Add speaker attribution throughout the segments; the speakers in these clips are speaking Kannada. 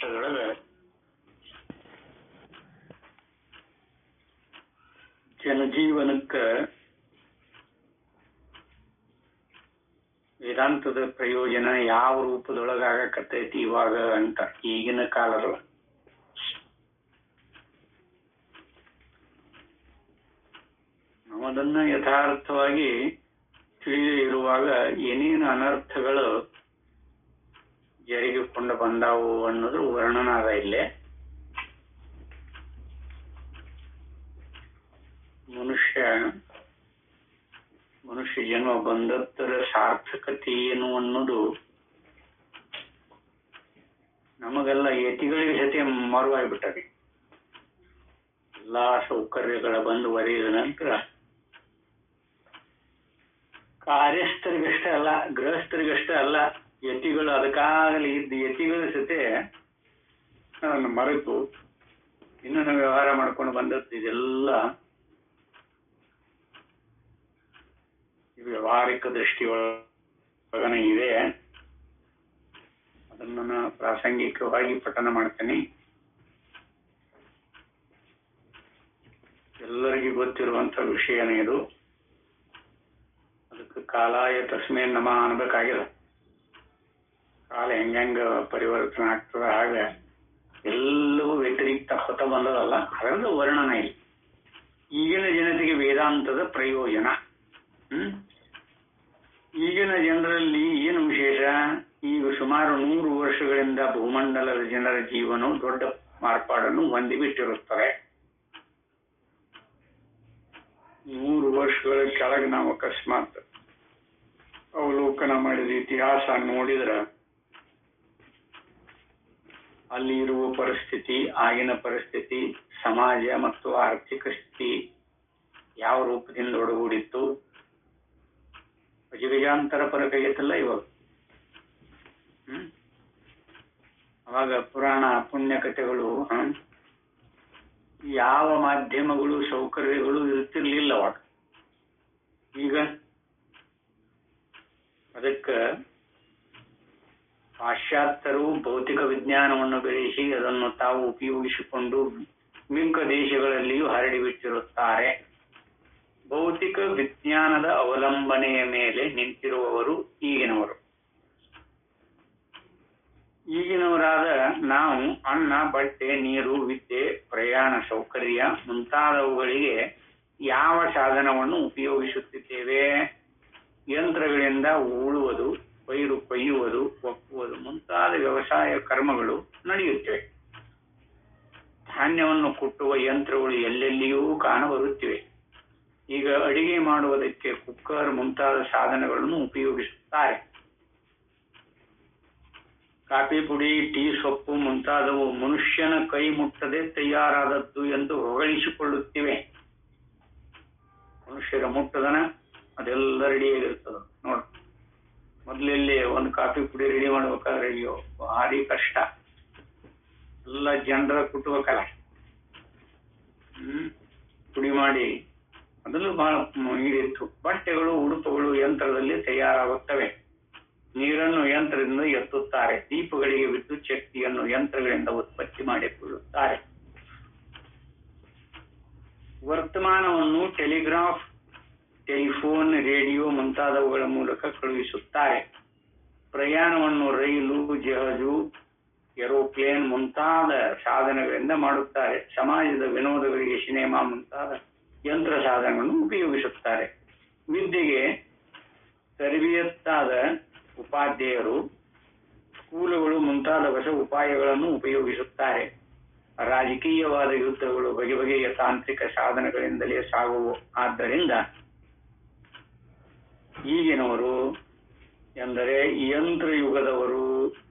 Speaker 1: ವರ್ಷದೊಳಗೆ ಜನಜೀವನಕ್ಕೆ ವೇದಾಂತದ ಪ್ರಯೋಜನ ಯಾವ ರೂಪದೊಳಗಾಗಕತ್ತೈತಿ ಇವಾಗ ಅಂತ ಈಗಿನ ಕಾಲದೊಳಗೆ ನಾವದನ್ನ ಯಥಾರ್ಥವಾಗಿ ತಿಳಿದೇ ಇರುವಾಗ ಏನೇನು ಅನರ್ಥಗಳು ಜರುಗಿಕೊಂಡು ಬಂದಾವು ಅನ್ನೋದು ವರ್ಣನ ಅದ ಇಲ್ಲೇ. ಮನುಷ್ಯ ಜನ್ಮ ಬಂದದ್ದರ ಸಾರ್ಥಕತೆ ಏನು ಅನ್ನೋದು ನಮಗೆಲ್ಲ ಯತಿಗಳಿಗೆ ಜೊತೆ ಮರುವಾಗ್ಬಿಟ್ಟದೆ. ಎಲ್ಲಾ ಸೌಕರ್ಯಗಳ ಬಂದು ಒದಗಿದ ನಂತರ ಕಾರ್ಯಸ್ಥರಿಗಷ್ಟೇ ಅಲ್ಲ, ಗೃಹಸ್ಥರಿಗಷ್ಟೇ ಅಲ್ಲ, ಯತಿಗಳು ಅದಕ್ಕಾಗಲಿ ಇದ್ದ ಯತಿಗಳ ಜೊತೆ ಅದನ್ನು ಮರೆತು ಇನ್ನೂ ವ್ಯವಹಾರ ಮಾಡ್ಕೊಂಡು ಬಂದದ್ದು ಇದೆಲ್ಲ ವ್ಯವಹಾರಿಕ ದೃಷ್ಟಿಯೊಳಗನ ಇದೆ. ಅದನ್ನು ನಾನು ಪ್ರಾಸಂಗಿಕವಾಗಿ ಪಠನ ಮಾಡ್ತೇನೆ. ಎಲ್ಲರಿಗೂ ಗೊತ್ತಿರುವಂತ ವಿಷಯನೇ ಇದು. ಅದಕ್ಕೆ ಕಾಲಾಯ ತಸ್ಮೈ ನಮಃ ಅನ್ಬೇಕಾಗಿಲ್ಲ. ಕಾಲ ಹೆಂಗ ಪರಿವರ್ತನೆ ಆಗ್ತದ ಹಾಗ ಎಲ್ಲವೂ ವ್ಯತಿರಿಕ್ತ ಹೊತ್ತ ಬಂದದಲ್ಲ, ಅದರದ್ದು ವರ್ಣನ ಇಲ್ಲ. ಈಗಿನ ಜನತೆಗೆ ವೇದಾಂತದ ಪ್ರಯೋಜನ. ಈಗಿನ ಜನರಲ್ಲಿ ಏನು ವಿಶೇಷ? ಈಗ ಸುಮಾರು 100 ವರ್ಷಗಳಿಂದ ಭೂಮಂಡಲದ ಜನರ ಜೀವನವು ದೊಡ್ಡ ಮಾರ್ಪಾಡನ್ನು ಹೊಂದಿಬಿಟ್ಟಿರುತ್ತಾರೆ. 100 ವರ್ಷಗಳ ಕೆಳಗೆ ನಾವು ಅಕಸ್ಮಾತ್ ಅವಲೋಕನ ಮಾಡಿದ ಇತಿಹಾಸ ನೋಡಿದ್ರ ಅಲ್ಲಿ ಇರುವ ಪರಿಸ್ಥಿತಿ, ಆಗಿನ ಪರಿಸ್ಥಿತಿ, ಸಮಾಜ ಮತ್ತು ಆರ್ಥಿಕ ಸ್ಥಿತಿ ಯಾವ ರೂಪದಿಂದ ಒಡಗೂಡಿತ್ತು, ಅಜಗಜಾಂತರ ಪರಕೈಯತ್ತಲ್ಲ ಇವಾಗ. ಅವಾಗ ಪುರಾಣ ಪುಣ್ಯಕಥೆಗಳು, ಯಾವ ಮಾಧ್ಯಮಗಳು ಸೌಕರ್ಯಗಳು ಇರ್ತಿರ್ಲಿಲ್ಲ ಅವಾಗ. ಈಗ ಅದಕ್ಕೆ ಪಾಶ್ಚಾತ್ಯರು ಭೌತಿಕ ವಿಜ್ಞಾನವನ್ನು ಬೆಳೆಸಿ ಅದನ್ನು ತಾವು ಉಪಯೋಗಿಸಿಕೊಂಡು ಮಿಕ್ಕ ದೇಶಗಳಲ್ಲಿಯೂ ಹರಡಿಬಿಟ್ಟಿರುತ್ತಾರೆ. ಭೌತಿಕ ವಿಜ್ಞಾನದ ಅವಲಂಬನೆಯ ಮೇಲೆ ನಿಂತಿರುವವರು ಈಗಿನವರು. ಈಗಿನವರಾದ ನಾವು ಅನ್ನ, ಬಟ್ಟೆ, ನೀರು, ವಿದ್ಯೆ, ಪ್ರಯಾಣ ಸೌಕರ್ಯ ಮುಂತಾದವುಗಳಿಗೆ ಯಾವ ಸಾಧನವನ್ನು ಉಪಯೋಗಿಸುತ್ತಿದ್ದೇವೆ? ಯಂತ್ರಗಳಿಂದ ಉಳುವುದು, ಪೈರು ಕೊಯ್ಯುವುದು, ಒಕ್ಕುವುದು ಮುಂತಾದ ವ್ಯವಸಾಯ ಕರ್ಮಗಳು ನಡೆಯುತ್ತಿವೆ. ಧಾನ್ಯವನ್ನು ಕುಟ್ಟುವ ಯಂತ್ರಗಳು ಎಲ್ಲೆಲ್ಲಿಯೂ ಕಾಣಬರುತ್ತಿವೆ. ಈಗ ಅಡಿಗೆ ಮಾಡುವುದಕ್ಕೆ ಕುಕ್ಕರ್ ಮುಂತಾದ ಸಾಧನಗಳನ್ನು ಉಪಯೋಗಿಸುತ್ತಾರೆ. ಕಾಫಿ ಪುಡಿ, ಟೀ ಸೊಪ್ಪು ಮುಂತಾದವು ಮನುಷ್ಯನ ಕೈ ಮುಟ್ಟದೆ ತಯಾರಾದದ್ದು ಎಂದು ಹೊಗಳಿಸಿಕೊಳ್ಳುತ್ತಿವೆ. ಮನುಷ್ಯರ ಮುಟ್ಟದನ ಅದೆಲ್ಲ ರೆಡಿಯಾಗಿರ್ತದ. ನೋಡು, ಮೊದಲಲ್ಲಿ ಒಂದು ಕಾಫಿ ಪುಡಿ ರೆಡಿ ಮಾಡ್ಬೇಕಾದ್ರೆ ಅಯ್ಯೋ ಭಾರಿ ಕಷ್ಟ. ಎಲ್ಲ ಜನರ ಕುಟ್ಬೇಕಲ್ಲ, ಪುಡಿ ಮಾಡಿ ಅದನ್ನು ಬಹಳ ನೀಡಿತ್ತು. ಬಟ್ಟೆಗಳು, ಉಡುಪುಗಳು ಯಂತ್ರದಲ್ಲಿ ತಯಾರಾಗುತ್ತವೆ. ನೀರನ್ನು ಯಂತ್ರದಿಂದ ಎತ್ತುತ್ತಾರೆ. ದೀಪಗಳಿಗೆ ವಿದ್ಯುತ್ ಶಕ್ತಿಯನ್ನು ಯಂತ್ರಗಳಿಂದ ಉತ್ಪತ್ತಿ ಮಾಡಿಕೊಳ್ಳುತ್ತಾರೆ. ವರ್ತಮಾನವನ್ನು ಟೆಲಿಗ್ರಾಫ್, ಟೆಲಿಫೋನ್, ರೇಡಿಯೋ ಮುಂತಾದವುಗಳ ಮೂಲಕ ಕಳುಹಿಸುತ್ತಾರೆ. ಪ್ರಯಾಣವನ್ನು ರೈಲು, ಜಹಾಜು, ಏರೋಪ್ಲೇನ್ ಮುಂತಾದ ಸಾಧನಗಳಿಂದ ಮಾಡುತ್ತಾರೆ. ಸಮಾಜದ ವಿನೋದಗಳಿಗೆ ಸಿನಿಮಾ ಮುಂತಾದ ಯಂತ್ರ ಸಾಧನಗಳನ್ನು ಉಪಯೋಗಿಸುತ್ತಾರೆ. ವಿದ್ಯೆಗೆ ತರಬೇತಾದ ಉಪಾಧ್ಯಾಯರು, ಸ್ಕೂಲುಗಳು ಮುಂತಾದ ಹೊಸ ಉಪಾಯಗಳನ್ನು ಉಪಯೋಗಿಸುತ್ತಾರೆ. ರಾಜಕೀಯವಾದ ಯುದ್ಧಗಳು ಬಗೆ ಬಗೆಯ ತಾಂತ್ರಿಕ ಸಾಧನಗಳಿಂದಲೇ ಸಾಗುವು. ಆದ್ದರಿಂದ ಈಗಿನವರು ಎಂದರೆ ಯಂತ್ರಯುಗದವರು,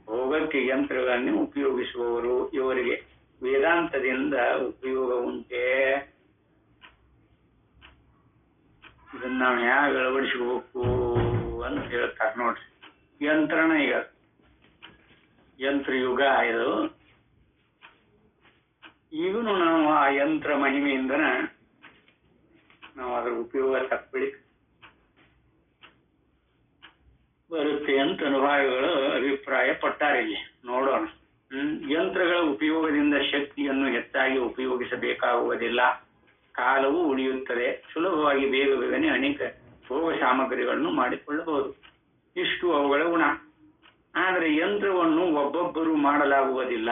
Speaker 1: ಭೋಗಕ್ಕೆ ಯಂತ್ರಗಳನ್ನು ಉಪಯೋಗಿಸುವವರು. ಇವರಿಗೆ ವೇದಾಂತದಿಂದ ಉಪಯೋಗ ಉಂಟೆ? ಇದನ್ನ ನಾವು ಹೇಗೆ ಅಳವಡಿಸ್ಕೋಬೇಕು ಅಂತ ಹೇಳ್ತಾರೆ ನೋಡ್ರಿ. ಯಂತ್ರನ ಈಗ ಯಂತ್ರಯುಗ ಇದು. ಈಗನು ನಾವು ಆ ಯಂತ್ರ ಮಹಿಮೆಯಿಂದನ ನಾವು ಅದರ ಉಪಯೋಗ ತಪ್ಪಿಡಿ ಬರುತ್ತೆ ಅಂತ ಅನುಭವಿಗಳು ಅಭಿಪ್ರಾಯ ಪಟ್ಟಾರೆ. ಇಲ್ಲಿ ನೋಡೋಣ. ಯಂತ್ರಗಳ ಉಪಯೋಗದಿಂದ ಶಕ್ತಿಯನ್ನು ಹೆಚ್ಚಾಗಿ ಉಪಯೋಗಿಸಬೇಕಾಗುವುದಿಲ್ಲ, ಕಾಲವು ಉಳಿಯುತ್ತದೆ, ಸುಲಭವಾಗಿ ಬೇಗ ಬೇಗನೆ ಅನೇಕ ಭೋಗ ಸಾಮಗ್ರಿಗಳನ್ನು ಮಾಡಿಕೊಳ್ಳಬಹುದು. ಇಷ್ಟು ಅವುಗಳ ಗುಣ. ಆದರೆ ಯಂತ್ರವನ್ನು ಒಬ್ಬೊಬ್ಬರು ಮಾಡಲಾಗುವುದಿಲ್ಲ.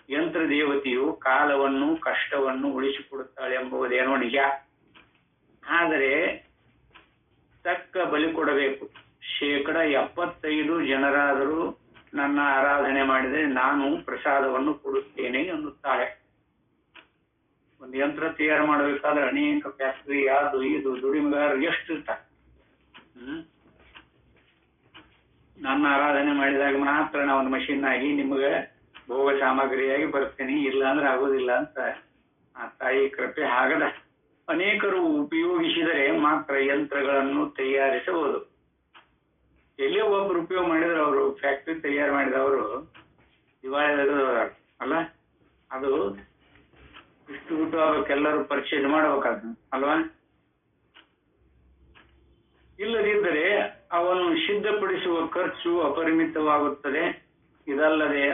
Speaker 1: ಯಂತ್ರ ದೇವತೆಯು ಕಾಲವನ್ನು ಕಷ್ಟವನ್ನು ಉಳಿಸಿಕೊಡುತ್ತಾಳೆ ಎಂಬುದೇನೋ ನಿಜ. ಆದರೆ ತಕ್ಕ ಬಲಿ ಕೊಡಬೇಕು. 75% ಜನರಾದರೂ ನನ್ನ ಆರಾಧನೆ ಮಾಡಿದರೆ ನಾನು ಪ್ರಸಾದವನ್ನು ಕೊಡುತ್ತೇನೆ ಎನ್ನುತ್ತಾಳೆ. ಒಂದು ಯಂತ್ರ ತಯಾರು ಮಾಡಬೇಕಾದ್ರೆ ಅನೇಕ ಫ್ಯಾಕ್ಟರಿ ಅದು ಇದು ದುಡಿಮೆಗಾರರು ಎಷ್ಟು ಇರ್ತಾರೆ. ನನ್ನ ಆರಾಧನೆ ಮಾಡಿದಾಗ ಮಾತ್ರ ನಾ ಒಂದು ಮಷಿನ್ ಆಗಿ ನಿಮಗೆ ಭೋಗ ಸಾಮಗ್ರಿಯಾಗಿ ಬರ್ತೀನಿ, ಇಲ್ಲ ಅಂದ್ರೆ ಆಗೋದಿಲ್ಲ ಅಂತ ಆ ತಾಯಿ ಕೃಪೆ ಆಗದ. ಅನೇಕರು ಉಪಯೋಗಿಸಿದರೆ ಮಾತ್ರ ಯಂತ್ರಗಳನ್ನು ತಯಾರಿಸಬಹುದು. ಎಲ್ಲೇ ಒಬ್ರು ಉಪಯೋಗ ಮಾಡಿದ್ರೆ ಅವರು ಫ್ಯಾಕ್ಟರಿ ತಯಾರು ಮಾಡಿದವರು ದಿವಾಳಿ ಅಲ್ಲ, ಅದು ಇಷ್ಟು ಬಿಟ್ಟು ಅವಕ್ಕೆಲ್ಲರೂ ಪರ್ಚೇಸ್ ಮಾಡಬೇಕಾದ ಅಲ್ವಾ. ಇಲ್ಲದಿದ್ದರೆ ಅವನು ಸಿದ್ಧಪಡಿಸುವ ಖರ್ಚು ಅಪರಿಮಿತವಾಗುತ್ತದೆ. ಇದಲ್ಲದೆ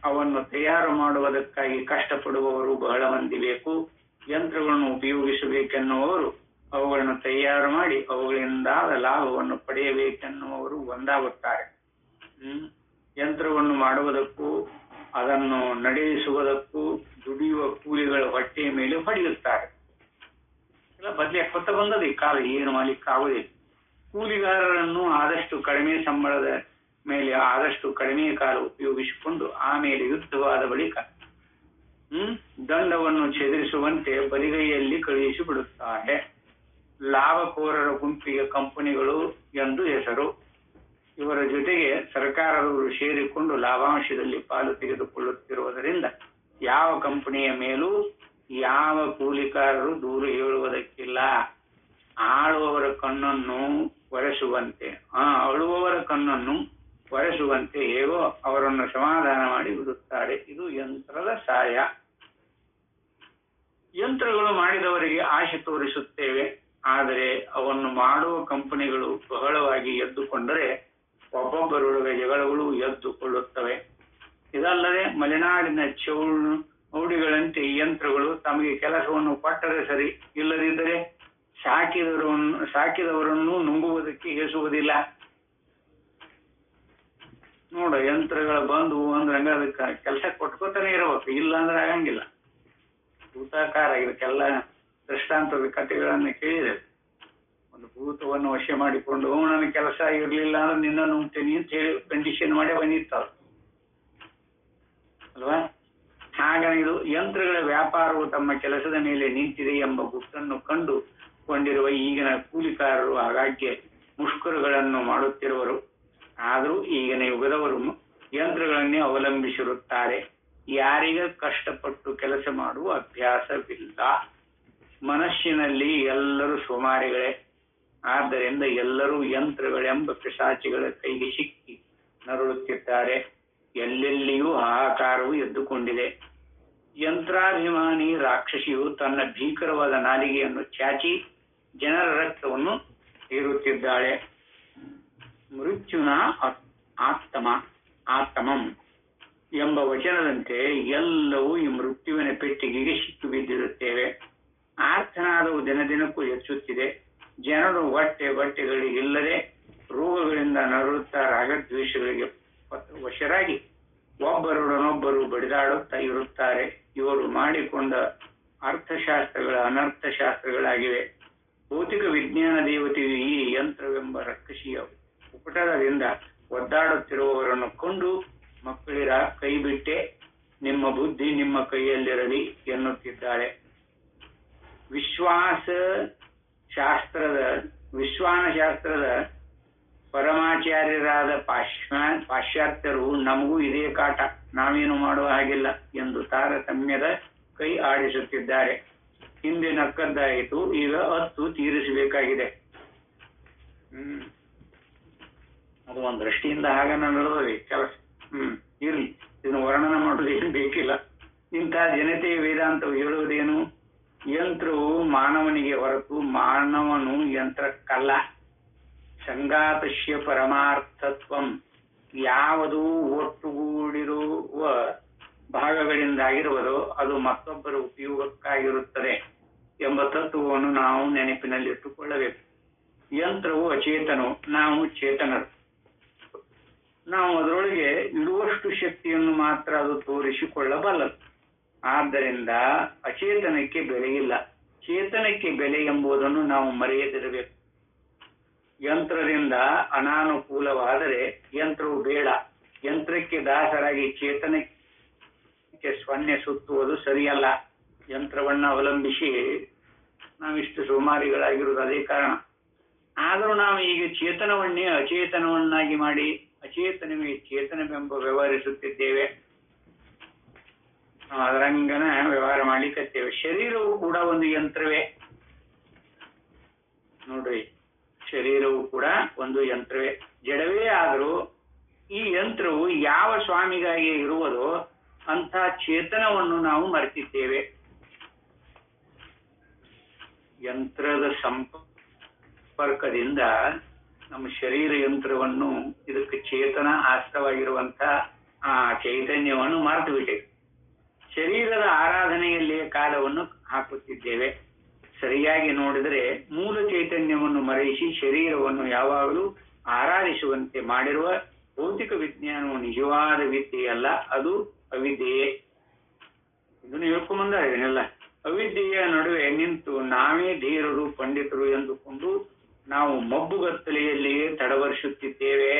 Speaker 1: ಅವನ್ನು ತಯಾರು ಮಾಡುವುದಕ್ಕಾಗಿ ಕಷ್ಟಪಡುವವರು ಬಹಳ ಮಂದಿ ಬೇಕು. ಯಂತ್ರಗಳನ್ನು ಉಪಯೋಗಿಸಬೇಕೆನ್ನುವವರು ಅವುಗಳನ್ನು ತಯಾರು ಮಾಡಿ ಅವುಗಳಿಂದ ಲಾಭವನ್ನು ಪಡೆಯಬೇಕೆನ್ನುವವರು ಒಂದಾಗುತ್ತಾರೆ. ಯಂತ್ರವನ್ನು ಮಾಡುವುದಕ್ಕೂ ಅದನ್ನು ನಡೆಸುವುದಕ್ಕೂ ದುಡಿಯುವ ಕೂಲಿಗಳ ಹೊಟ್ಟೆಯ ಮೇಲೆ ಹೊಡೆಯುತ್ತಾರೆ. ಇಲ್ಲ ಬದಲಿಗೆ ಕೊತ್ತ ಬಂದದ ಈ ಕಾಲ, ಏನು ಮಾಡಲಿಕ್ಕಾಗುವುದಿಲ್ಲ. ಕೂಲಿಗಾರರನ್ನು ಆದಷ್ಟು ಕಡಿಮೆ ಸಂಬಳದ ಮೇಲೆ ಆದಷ್ಟು ಕಡಿಮೆ ಕಾಲ ಉಪಯೋಗಿಸಿಕೊಂಡು ಆಮೇಲೆ ಯುದ್ಧವಾದ ಬಳಿಕ ದಂಡವನ್ನು ಚದುರಿಸುವಂತೆ ಬರಿಗೈಯಲ್ಲಿ ಕಳುಹಿಸಿ ಬಿಡುತ್ತಾರೆ. ಲಾಭಕೋರರ ಗುಂಪಿಗೆ ಕಂಪನಿಗಳು ಎಂದು ಹೆಸರು. ಇವರ ಜೊತೆಗೆ ಸರ್ಕಾರದವರು ಸೇರಿಕೊಂಡು ಲಾಭಾಂಶದಲ್ಲಿ ಪಾಲು ತೆಗೆದುಕೊಳ್ಳುತ್ತಿರುವುದರಿಂದ ಯಾವ ಕಂಪನಿಯ ಮೇಲೂ ಯಾವ ಕೂಲಿಕಾರರು ದೂರು ಹೇಳುವುದಕ್ಕಿಲ್ಲ. ಆಳುವವರ ಕಣ್ಣನ್ನು ಒರೆಸುವಂತೆ ಅಳುವವರ ಕಣ್ಣನ್ನು ಒರೆಸುವಂತೆ ಹೇಗೋ ಅವರನ್ನು ಸಮಾಧಾನ ಮಾಡಿ ಬಿಡುತ್ತಾರೆ. ಇದು ಯಂತ್ರದ ಸಹಾಯ. ಯಂತ್ರಗಳು ಮಾಡಿದವರಿಗೆ ಆಶೆ ತೋರಿಸುತ್ತೇವೆ. ಆದರೆ ಅವನ್ನು ಮಾಡುವ ಕಂಪನಿಗಳು ಬಹಳವಾಗಿ ಎದ್ದುಕೊಂಡರೆ ಒಬ್ಬೊಬ್ಬರೊಳಗೆ ಜಗಳಗಳು ಎದ್ದುಕೊಳ್ಳುತ್ತವೆ. ಇದಲ್ಲದೆ ಮಲೆನಾಡಿನ ಚೌಡಿಗಳಂತೆ ಈ ಯಂತ್ರಗಳು ತಮಗೆ ಕೆಲಸವನ್ನು ಕೊಟ್ಟರೆ ಸರಿ, ಇಲ್ಲದಿದ್ದರೆ ಸಾಕಿದವರನ್ನು ನುಂಗುವುದಕ್ಕೆ ಹೇಸುವುದಿಲ್ಲ. ನೋಡ, ಯಂತ್ರಗಳು ಬಂದು ಅಂದ್ರೆ ಹಂಗ ಅದಕ್ಕೆ ಕೆಲಸ ಕೊಟ್ಕೋತಾನೆ ಇರಬೇಕು, ಇಲ್ಲ ಅಂದ್ರೆ ಆಗಂಗಿಲ್ಲ. ಭೂತಾಕಾರ ಇದಕ್ಕೆಲ್ಲ ದೃಷ್ಟಾಂತದ ಕಥೆಗಳನ್ನು ಕೇಳಿದೆ. ಒಂದು ಭೂತವನ್ನು ವಶ ಮಾಡಿಕೊಂಡು ನನ್ನ ಕೆಲಸ ಇರ್ಲಿಲ್ಲ ಅಂದ್ರೆ ನಿನ್ನ ನುಂಗ್ತೀನಿ ಅಂತ ಹೇಳಿ ಕಂಡೀಷನ್ ಮಾಡಿ ಬಂದಿರ್ತಾವ ಅಲ್ವಾ. ಹಾಗಾಗಿ ಇದು ಯಂತ್ರಗಳ ವ್ಯಾಪಾರವು ತಮ್ಮ ಕೆಲಸದ ಮೇಲೆ ನಿಂತಿದೆ ಎಂಬ ಗುಟ್ಟನ್ನು ಕಂಡುಕೊಂಡಿರುವ ಈಗಿನ ಕೂಲಿಕಾರರು ಆಗಾಗ್ಗೆ ಮುಷ್ಕರಗಳನ್ನು ಮಾಡುತ್ತಿರುವರು. ಆದರೂ ಈಗಿನ ಯುಗದವರು ಯಂತ್ರಗಳನ್ನೇ ಅವಲಂಬಿಸಿರುತ್ತಾರೆ. ಯಾರಿಗ ಕಷ್ಟಪಟ್ಟು ಕೆಲಸ ಮಾಡುವ ಅಭ್ಯಾಸವಿಲ್ಲ. ಮನಸ್ಸಿನಲ್ಲಿ ಎಲ್ಲರೂ ಸೋಮಾರಿಗಳೇ. ಆದ್ದರಿಂದ ಎಲ್ಲರೂ ಯಂತ್ರಗಳೆಂಬ ಪಿಶಾಚಿಗಳ ಕೈಗೆ ಸಿಕ್ಕಿ ನರಳುತ್ತಿದ್ದಾರೆ. ಎಲ್ಲೆಲ್ಲಿಯೂ ಹಾಹಾಕಾರವು ಎದ್ದುಕೊಂಡಿದೆ. ಯಂತ್ರಾಭಿಮಾನಿ ರಾಕ್ಷಸಿಯು ತನ್ನ ಭೀಕರವಾದ ನಾಲಿಗೆಯನ್ನು ಚಾಚಿ ಜನರ ರಕ್ತವನ್ನು ಹೀರುತ್ತಿದ್ದಾಳೆ. ಮೃತ್ಯುನ ಆತ್ತಮಂ ಎಂಬ ವಚನದಂತೆ ಎಲ್ಲವೂ ಈ ಮೃತ್ಯುವಿನ ಪೆಟ್ಟಿಗೆಗೆ ಸಿಕ್ಕು ಬಿದ್ದಿರುತ್ತೇವೆ. ಆರ್ತನಾದವು ದಿನದಿನಕ್ಕೂ ಹೆಚ್ಚುತ್ತಿದೆ. ಜನರು ಬಟ್ಟೆಗಳಿಗಿಲ್ಲದೆ ರೋಗಗಳಿಂದ ನರಳುತ್ತಾ ರಾಗದ್ವೇಷಗಳಿಗೆ ವಶರಾಗಿ ಒಬ್ಬರೊಡನೊಬ್ಬರು ಬಡಿದಾಡುತ್ತಾ ಇರುತ್ತಾರೆ. ಇವರು ಮಾಡಿಕೊಂಡ ಅರ್ಥಶಾಸ್ತ್ರಗಳ ಅನರ್ಥಶಾಸ್ತ್ರಗಳಾಗಿವೆ. ಭೌತಿಕ ವಿಜ್ಞಾನ ದೇವತೆಯು ಈ ಯಂತ್ರವೆಂಬ ರಕ್ಕಸಿಯ ಉಪಟಳದಿಂದ ಒದ್ದಾಡುತ್ತಿರುವವರನ್ನು ಕೊಂಡು ಮಕ್ಕಳಿರ ಕೈ ಬಿಟ್ಟೆ, ನಿಮ್ಮ ಬುದ್ಧಿ ನಿಮ್ಮ ಕೈಯಲ್ಲಿರಲಿ ಎನ್ನುತ್ತಿದ್ದಾಳೆ. ವಿಶ್ವಾನಶಾಸ್ತ್ರದ ಪರಮಾಚಾರ್ಯರಾದ ಪಾಶ್ಚಾತ್ಯರು ನಮಗೂ ಇದೇ ಕಾಟ, ನಾವೇನು ಮಾಡುವ ಹಾಗಿಲ್ಲ ಎಂದು ತಾರತಮ್ಯದ ಕೈ ಆಡಿಸುತ್ತಿದ್ದಾರೆ. ಹಿಂದೆ ನಕ್ಕದ್ದಾಯಿತು, ಈಗ 10 ತೀರಿಸಬೇಕಾಗಿದೆ. ಅದು ಒಂದು ದೃಷ್ಟಿಯಿಂದ ಹಾಗನ್ನ ನಡೆದವಿ ಕೆಲಸ. ಇರ್ಲಿ, ಇದನ್ನು ವರ್ಣನ ಮಾಡೋದೇನು ಬೇಕಿಲ್ಲ. ಇಂತಹ ಜನತೆಯ ವೇದಾಂತವು ಹೇಳುವುದೇನು? ಯಂತ್ರವು ಮಾನವನಿಗೆ ಹೊರತು ಮಾನವನು ಯಂತ್ರಕ್ಕಲ್ಲ. ಸಂಗಾತಸ್ಯ ಪರಮಾರ್ಥತ್ವಂ ಯಾವುದು ಒಟ್ಟುಗೂಡಿರುವ ಭಾಗಗಳಿಂದಾಗಿರುವುದೋ ಅದು ಮತ್ತೊಬ್ಬರ ಉಪಯೋಗಕ್ಕಾಗಿರುತ್ತದೆ ಎಂಬ ತತ್ವವನ್ನು ನಾವು ನೆನಪಿನಲ್ಲಿಟ್ಟುಕೊಳ್ಳಬೇಕು. ಯಂತ್ರವು ಅಚೇತನವು, ನಾವು ಚೇತನರು. ನಾವು ಅದರೊಳಗೆ ಇರುವಷ್ಟು ಶಕ್ತಿಯನ್ನು ಮಾತ್ರ ಅದು ತೋರಿಸಿಕೊಳ್ಳಬಲ್ಲದು. ಆದ್ದರಿಂದ ಅಚೇತನಕ್ಕೆ ಬೆಲೆ ಇಲ್ಲ, ಚೇತನಕ್ಕೆ ಬೆಲೆ ಎಂಬುದನ್ನು ನಾವು ಮರೆಯದಿರಬೇಕು. ಯಂತ್ರದಿಂದ ಅನಾನುಕೂಲವಾದರೆ ಯಂತ್ರವು ಬೇಡ, ಯಂತ್ರಕ್ಕೆ ದಾಸರಾಗಿ ಚೇತನಕ್ಕೆ ಸೊನ್ನೆ ಸುತ್ತುವುದು ಸರಿಯಲ್ಲ. ಯಂತ್ರವನ್ನ ಅವಲಂಬಿಸಿ ನಾವಿಷ್ಟು ಸೋಮಾರಿಗಳಾಗಿರುವುದು ಅದೇ ಕಾರಣ. ಆದರೂ ನಾವು ಈಗ ಚೇತನವನ್ನೇ ಅಚೇತನವನ್ನಾಗಿ ಮಾಡಿ ಅಚೇತನವೇ ಚೇತನವೆಂಬ ವ್ಯವಹರಿಸುತ್ತಿದ್ದೇವೆ. ನಾವು ಅದರಂಗನ ವ್ಯವಹಾರ ಮಾಡ್ಲಿಕ್ಕತ್ತೇವೆ. ಶರೀರವು ಕೂಡ ಒಂದು ಯಂತ್ರವೇ ನೋಡ್ರಿ, ಶರೀರವು ಕೂಡ ಒಂದು ಯಂತ್ರವೇ, ಜಡವೇ ಆದರೂ ಈ ಯಂತ್ರವು ಯಾವ ಸ್ವಾಮಿಗಾಗಿ ಇರುವುದೋ ಅಂತ ಚೇತನವನ್ನು ನಾವು ಮರೆತಿದ್ದೇವೆ. ಯಂತ್ರದ ಸಂಪರ್ಕದಿಂದ ನಮ್ಮ ಶರೀರ ಯಂತ್ರವನ್ನು, ಇದಕ್ಕೆ ಚೇತನ ಆಶ್ರವಾಗಿರುವಂತ ಆ ಚೈತನ್ಯವನ್ನು ಮರೆತು ಬಿಟ್ಟೆ. ಶರೀರದ ಆರಾಧನೆಯಲ್ಲಿಯೇ ಕಾಲವನ್ನು ಹಾಕುತ್ತಿದ್ದೇವೆ. ಸರಿಯಾಗಿ ನೋಡಿದರೆ ಮೂಲ ಚೈತನ್ಯವನ್ನು ಮರೆಯಿಸಿ ಶರೀರವನ್ನು ಯಾವಾಗಲೂ ಆರಾಧಿಸುವಂತೆ ಮಾಡಿರುವ ಭೌತಿಕ ವಿಜ್ಞಾನವು ನಿಜವಾದ ವಿದ್ಯೆಯಲ್ಲ, ಅದು ಅವಿದ್ಯೆಯೇ. ಇದನ್ನು ಹೇಳ್ಕೊಂಬಂದ ಇದನ್ನೆಲ್ಲ ಅವಿದ್ಯೆಯ ನಡುವೆ ನಿಂತು ನಾವೇ ಧೀರರು ಪಂಡಿತರು ಎಂದುಕೊಂಡು ನಾವು ಮಬ್ಬುಗತ್ತಲೆಯಲ್ಲಿಯೇ ತಡವರಿಸುತ್ತಿದ್ದೇವೆ.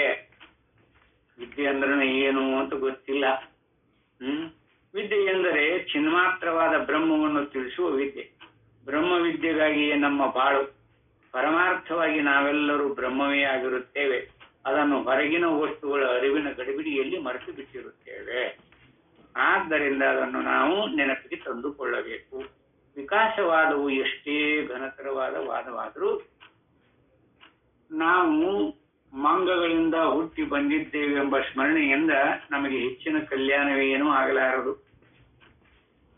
Speaker 1: ವಿದ್ಯೆ ಅಂದ್ರೆ ಏನು ಅಂತ ಗೊತ್ತಿಲ್ಲ. ವಿದ್ಯೆ ಎಂದರೆ ಚಿನ್ಮಾತ್ರವಾದ ಬ್ರಹ್ಮವನ್ನು ತಿಳಿಸುವ ವಿದ್ಯೆ. ಬ್ರಹ್ಮ ವಿದ್ಯೆಗಾಗಿಯೇ ನಮ್ಮ ಬಾಳು. ಪರಮಾರ್ಥವಾಗಿ ನಾವೆಲ್ಲರೂ ಬ್ರಹ್ಮವೇ ಆಗಿರುತ್ತೇವೆ. ಅದನ್ನು ಹೊರಗಿನ ವಸ್ತುಗಳ ಅರಿವಿನ ಗಡಿಬಿಡಿಯಲ್ಲಿ ಮರೆತು ಬಿಟ್ಟಿರುತ್ತೇವೆ. ಆದ್ದರಿಂದ ಅದನ್ನು ನಾವು ನೆನಪಿಗೆ ತಂದುಕೊಳ್ಳಬೇಕು. ವಿಕಾಸವಾದವು ಎಷ್ಟೇ ಘನತರವಾದ ವಾದವಾದರೂ ನಾವು ಮಂಗಗಳಿಂದ ಹುಟ್ಟಿ ಬಂದಿದ್ದೇವೆ ಎಂಬ ಸ್ಮರಣೆಯಿಂದ ನಮಗೆ ಹೆಚ್ಚಿನ ಕಲ್ಯಾಣವೇನೂ ಆಗಲಾರದು.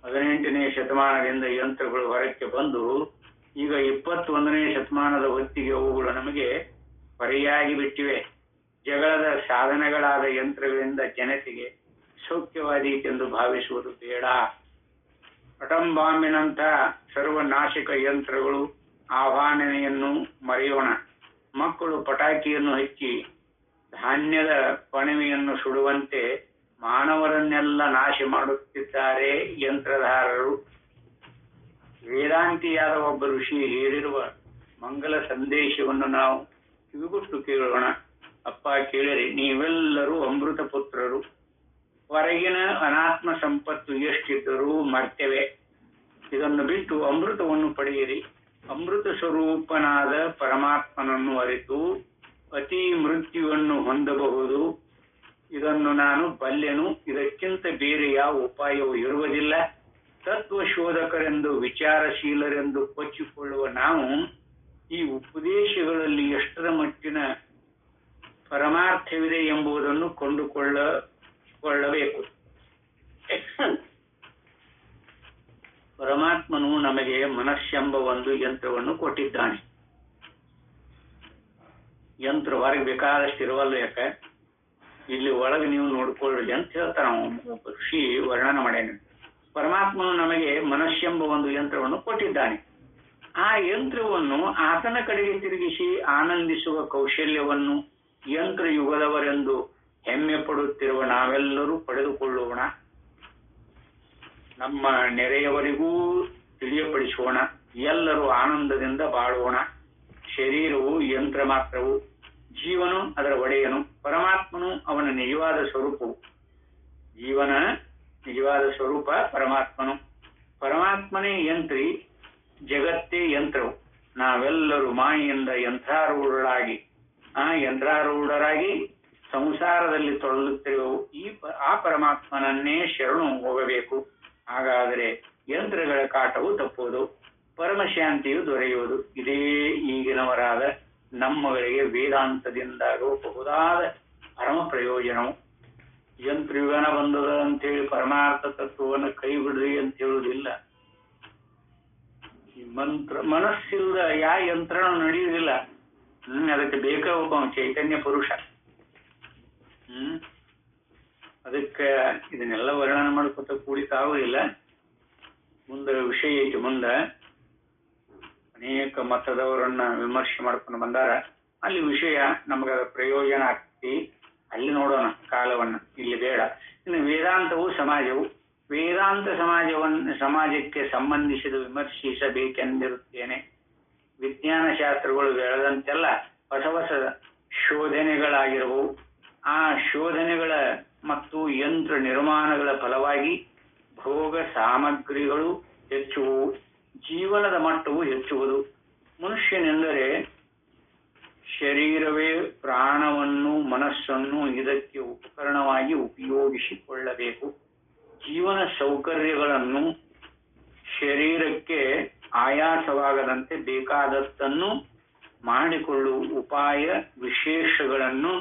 Speaker 1: 18ನೇ ಶತಮಾನದಿಂದ ಯಂತ್ರಗಳು ಹೊರಕ್ಕೆ ಬಂದು ಈಗ 21ನೇ ಶತಮಾನದ ಹೊತ್ತಿಗೆ ಅವುಗಳು ನಮಗೆ ಹೊರೆಯಾಗಿ ಬಿಟ್ಟಿವೆ. ಜಗಳದ ಸಾಧನಗಳಾದ ಯಂತ್ರಗಳಿಂದ ಜನತೆಗೆ ಸೌಖ್ಯವಾದೀತೆಂದು ಭಾವಿಸುವುದು ಬೇಡ. ಅಟಮ್ ಬಾಂಬಿನಂಥ ಸರ್ವನಾಶಕ ಯಂತ್ರಗಳು ಆಹ್ವಾನೆಯನ್ನು ಮರೆಯೋಣ. ಮಕ್ಕಳು ಪಟಾಕಿಯನ್ನು ಹಚ್ಚಿ ಧಾನ್ಯದ ಪಣವೆಯನ್ನು ಸುಡುವಂತೆ ಮಾನವರನ್ನೆಲ್ಲ ನಾಶ ಮಾಡುತ್ತಿದ್ದಾರೆ ಯಂತ್ರಧಾರರು. ವೇದಾಂತಿಯಾದ ಒಬ್ಬ ಋಷಿ ಹೇಳಿರುವ ಮಂಗಲ ಸಂದೇಶವನ್ನು ನಾವು ಕಿವಿಗೊಟ್ಟು ಕೇಳೋಣ. ಅಪ್ಪ ಕೇಳಿರಿ, ನೀವೆಲ್ಲರೂ ಅಮೃತ ಪುತ್ರರು. ಹೊರಗಿನ ಅನಾತ್ಮ ಸಂಪತ್ತು ಎಷ್ಟಿದ್ದರೂ ಮರ್ತೇವೆ. ಇದನ್ನು ಬಿಟ್ಟು ಅಮೃತವನ್ನು ಪಡೆಯಿರಿ. ಅಮೃತ ಸ್ವರೂಪನಾದ ಪರಮಾತ್ಮನನ್ನು ಅರಿತು ಅತಿ ಮೃತ್ಯುವನ್ನು ಹೊಂದಬಹುದು. ಇದನ್ನು ನಾನು ಬಲ್ಲೆನು. ಇದಕ್ಕಿಂತ ಬೇರೆ ಯಾವ ಉಪಾಯವೂ ಇರುವುದಿಲ್ಲ. ತತ್ವ ಶೋಧಕರೆಂದು ವಿಚಾರಶೀಲರೆಂದು ಕೊಚ್ಚಿಕೊಳ್ಳುವ ನಾವು ಈ ಉಪದೇಶಗಳಲ್ಲಿ ಎಷ್ಟರ ಮಟ್ಟಿನ ಪರಮಾರ್ಥವಿದೆ ಎಂಬುದನ್ನು ಕೊಂಡುಕೊಳ್ಳಬೇಕು. ಪರಮಾತ್ಮನು ನಮಗೆ ಮನಸ್ಸೆಂಬ ಒಂದು ಯಂತ್ರವನ್ನು ಕೊಟ್ಟಿದ್ದಾನೆ. ಯಂತ್ರ ಹೊರಗೆ ಬೇಕಾದಷ್ಟು ಇರುವಲ್ಲ, ಯಾಕೆ ಇಲ್ಲಿ ಒಳಗೆ ನೀವು ನೋಡ್ಕೊಳ್ಳಿ ಅಂತ ಹೇಳ್ತಾರ ಋಷಿ ವರ್ಣನ ಮಾಡ್ಯಾನ. ಪರಮಾತ್ಮನು ನಮಗೆ ಮನಸ್ಸೆಂಬ ಒಂದು ಯಂತ್ರವನ್ನು ಕೊಟ್ಟಿದ್ದಾನೆ. ಆ ಯಂತ್ರವನ್ನು ಆತನ ಕಡೆಗೆ ತಿರುಗಿಸಿ ಆನಂದಿಸುವ ಕೌಶಲ್ಯವನ್ನು ಯಂತ್ರ ಯುಗದವರೆಂದು ಹೆಮ್ಮೆ ಪಡುತ್ತಿರುವ ನಾವೆಲ್ಲರೂ ಪಡೆದುಕೊಳ್ಳೋಣ. ನಮ್ಮ ನೆರೆಯವರಿಗೂ ತಿಳಿಯಪಡಿಸೋಣ. ಎಲ್ಲರೂ ಆನಂದದಿಂದ ಬಾಳೋಣ. ಶರೀರವು ಯಂತ್ರ ಮಾತ್ರವು, ಜೀವನು ಅದರ ಒಡೆಯನು, ಪರಮಾತ್ಮನು ಅವನ ನಿಜವಾದ ಸ್ವರೂಪವು. ಜೀವನ ನಿಜವಾದ ಸ್ವರೂಪ ಪರಮಾತ್ಮನು. ಪರಮಾತ್ಮನೇ ಯಂತ್ರಿ, ಜಗತ್ತೇ ಯಂತ್ರವು. ನಾವೆಲ್ಲರೂ ಮಾಯೆಯಿಂದ ಯಂತ್ರಾರೂಢರಾಗಿ ಸಂಸಾರದಲ್ಲಿ ತೊಡಲುತ್ತಿರುವವು. ಆ ಪರಮಾತ್ಮನನ್ನೇ ಶರಣು ಹೋಗಬೇಕು. ಹಾಗಾದರೆ ಯಂತ್ರಗಳ ಕಾಟವು ತಪ್ಪುವುದು, ಪರಮಶಾಂತಿಯು ದೊರೆಯುವುದು. ಇದೇ ಈಗಿನವರಾದ ನಮ್ಮಗಳಿಗೆ ವೇದಾಂತದಿಂದ ರೂಪಬಹುದಾದ ಪರಮ ಪ್ರಯೋಜನವು. ಯಂತ್ರಯುಗನ ಬಂದದ ಅಂತೇಳಿ ಪರಮಾರ್ಥ ತತ್ವವನ್ನು ಕೈ ಬಿಡ್ರಿ ಅಂತ ಹೇಳುವುದಿಲ್ಲ. ಮನಸ್ಸಿಲ್ಲದ ಯಾವ ಯಂತ್ರನೂ ನಡೆಯುವುದಿಲ್ಲ. ಅದಕ್ಕೆ ಬೇಕ ಒಬ್ಬ ಚೈತನ್ಯ ಪುರುಷ. ಅದಕ್ಕೆ ಇದನ್ನೆಲ್ಲ ವರ್ಣನೆ ಮಾಡ್ಕೊತ ಕೂಡಿಕಾಗೋದಿಲ್ಲ. ಮುಂದೆ ವಿಷಯ ಐತಿ. ಮುಂದೆ ಅನೇಕ ಮತದವರನ್ನ ವಿಮರ್ಶೆ ಮಾಡ್ಕೊಂಡು ಬಂದಾರ. ಅಲ್ಲಿ ವಿಷಯ ನಮಗ ಪ್ರಯೋಜನ ಆಗ್ತಿ, ಅಲ್ಲಿ ನೋಡೋಣ ಕಾಲವನ್ನ, ಇಲ್ಲಿ ಬೇಡ. ಇನ್ನು ವೇದಾಂತವು ಸಮಾಜವು, ವೇದಾಂತ ಸಮಾಜಕ್ಕೆ ಸಂಬಂಧಿಸಿದ ವಿಮರ್ಶಿಸಬೇಕೆಂದಿರುತ್ತೇನೆ. ವಿಜ್ಞಾನ ಶಾಸ್ತ್ರಗಳು ಬೆಳೆದಂತೆಲ್ಲ ಹೊಸ ಹೊಸ ಶೋಧನೆಗಳಾಗಿರವು. ಆ ಶೋಧನೆಗಳ ಮತ್ತು ಯಂತ್ರ ನಿರ್ಮಾಣಗಳ ಫಲವಾಗಿ ಭೋಗ ಸಾಮಗ್ರಿಗಳು ಹೆಚ್ಚುವು, ಜೀವನದ ಮಟ್ಟವು ಹೆಚ್ಚುವುದು. ಮನುಷ್ಯನೆಂದರೆ ಶರೀರವೇ ಪ್ರಾಣವನ್ನು ಮನಸ್ಸನ್ನು ಇದಕ್ಕೆ ಉಪಕರಣವಾಗಿ ಉಪಯೋಗಿಸಿಕೊಳ್ಳಬೇಕು. ಜೀವನ ಸೌಕರ್ಯಗಳನ್ನು ಶರೀರಕ್ಕೆ ಆಯಾಸವಾಗದಂತೆ ಬೇಕಾದದ್ದನ್ನು ಮಾಡಿಕೊಳ್ಳುವ ಉಪಾಯ ವಿಶೇಷಗಳನ್ನು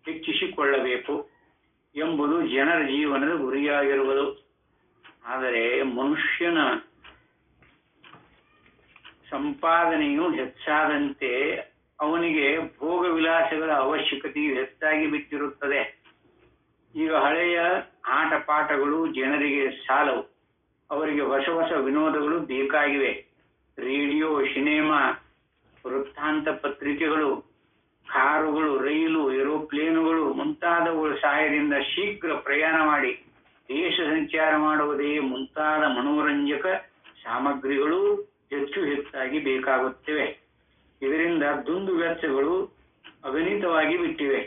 Speaker 1: ಹೆಚ್ಚಿಸಿಕೊಳ್ಳಬೇಕು ಎಂಬುದು ಜನರ ಜೀವನದ ಗುರಿಯಾಗಿರುವುದು. ಆದರೆ ಮನುಷ್ಯನ ಸಂಪಾದನೆಯು ಹೆಚ್ಚಾದಂತೆ ಅವನಿಗೆ ಭೋಗ ವಿಲಾಸಗಳ ಅವಶ್ಯಕತೆಯು ಹೆಚ್ಚಾಗಿ ಬಿಟ್ಟಿರುತ್ತದೆ. ಈಗ ಹಳೆಯ ಆಟ ಪಾಠಗಳು ಜನರಿಗೆ ಸಾಲವು, ಅವರಿಗೆ ಹೊಸ ಹೊಸ ವಿನೋದಗಳು ಬೇಕಾಗಿವೆ. ರೇಡಿಯೋ, ಸಿನಿಮಾ, ವೃತ್ತಾಂತ ಪತ್ರಿಕೆಗಳು, ಕಾರುಗಳು, ರೈಲು, ಏರೋಪ್ಲೇನುಗಳು ಮುಂತಾದವುಗಳ ಸಹಾಯದಿಂದ ಶೀಘ್ರ ಪ್ರಯಾಣ ಮಾಡಿ ದೇಶ ಸಂಚಾರ ಮಾಡುವುದೇ ಮುಂತಾದ ಮನೋರಂಜಕ ಸಾಮಗ್ರಿಗಳು ಹೆಚ್ಚು ಹೆಚ್ಚಾಗಿ ಬೇಕಾಗುತ್ತಿವೆ. ಇದರಿಂದ ದುಂದು ವೆಚ್ಚಗಳು ಅಗಣಿತವಾಗಿ ಬಿಟ್ಟಿವೆ.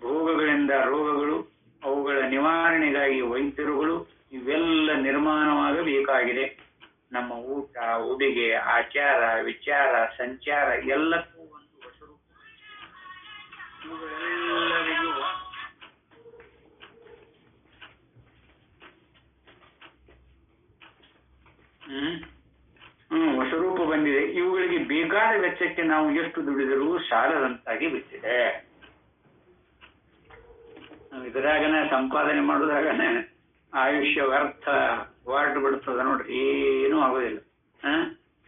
Speaker 1: ಭೋಗಗಳಿಂದ ರೋಗಗಳು, ಅವುಗಳ ನಿವಾರಣೆಗಾಗಿ ವೈದ್ಯರುಗಳು, ಇವೆಲ್ಲ ನಿರ್ಮಾಣವಾಗಬೇಕಾಗಿದೆ. ನಮ್ಮ ಊಟ, ಉಡುಗೆ, ಆಚಾರ, ವಿಚಾರ, ಸಂಚಾರ ಎಲ್ಲಕ್ಕೂ ಒಂದು ಹೆಸರು. ಇವುಗಳೆಲ್ಲರಿಗೂ ಹೊಸರೂಪ ಬಂದಿದೆ. ಇವುಗಳಿಗೆ ಬೇಕಾದ ವೆಚ್ಚಕ್ಕೆ ನಾವು ಎಷ್ಟು ದುಡಿದರೂ ಸಾಲದಂತಾಗಿ ಬಿಟ್ಟಿದೆ. ಇದರಾಗನ ಸಂಪಾದನೆ ಮಾಡುವುದಾಗನ ಆಯುಷ್ಯ ವ್ಯರ್ಥ ಹೊರಟು ಬಿಡ್ತದ ನೋಡ್ರಿ, ಏನೂ ಆಗೋದಿಲ್ಲ.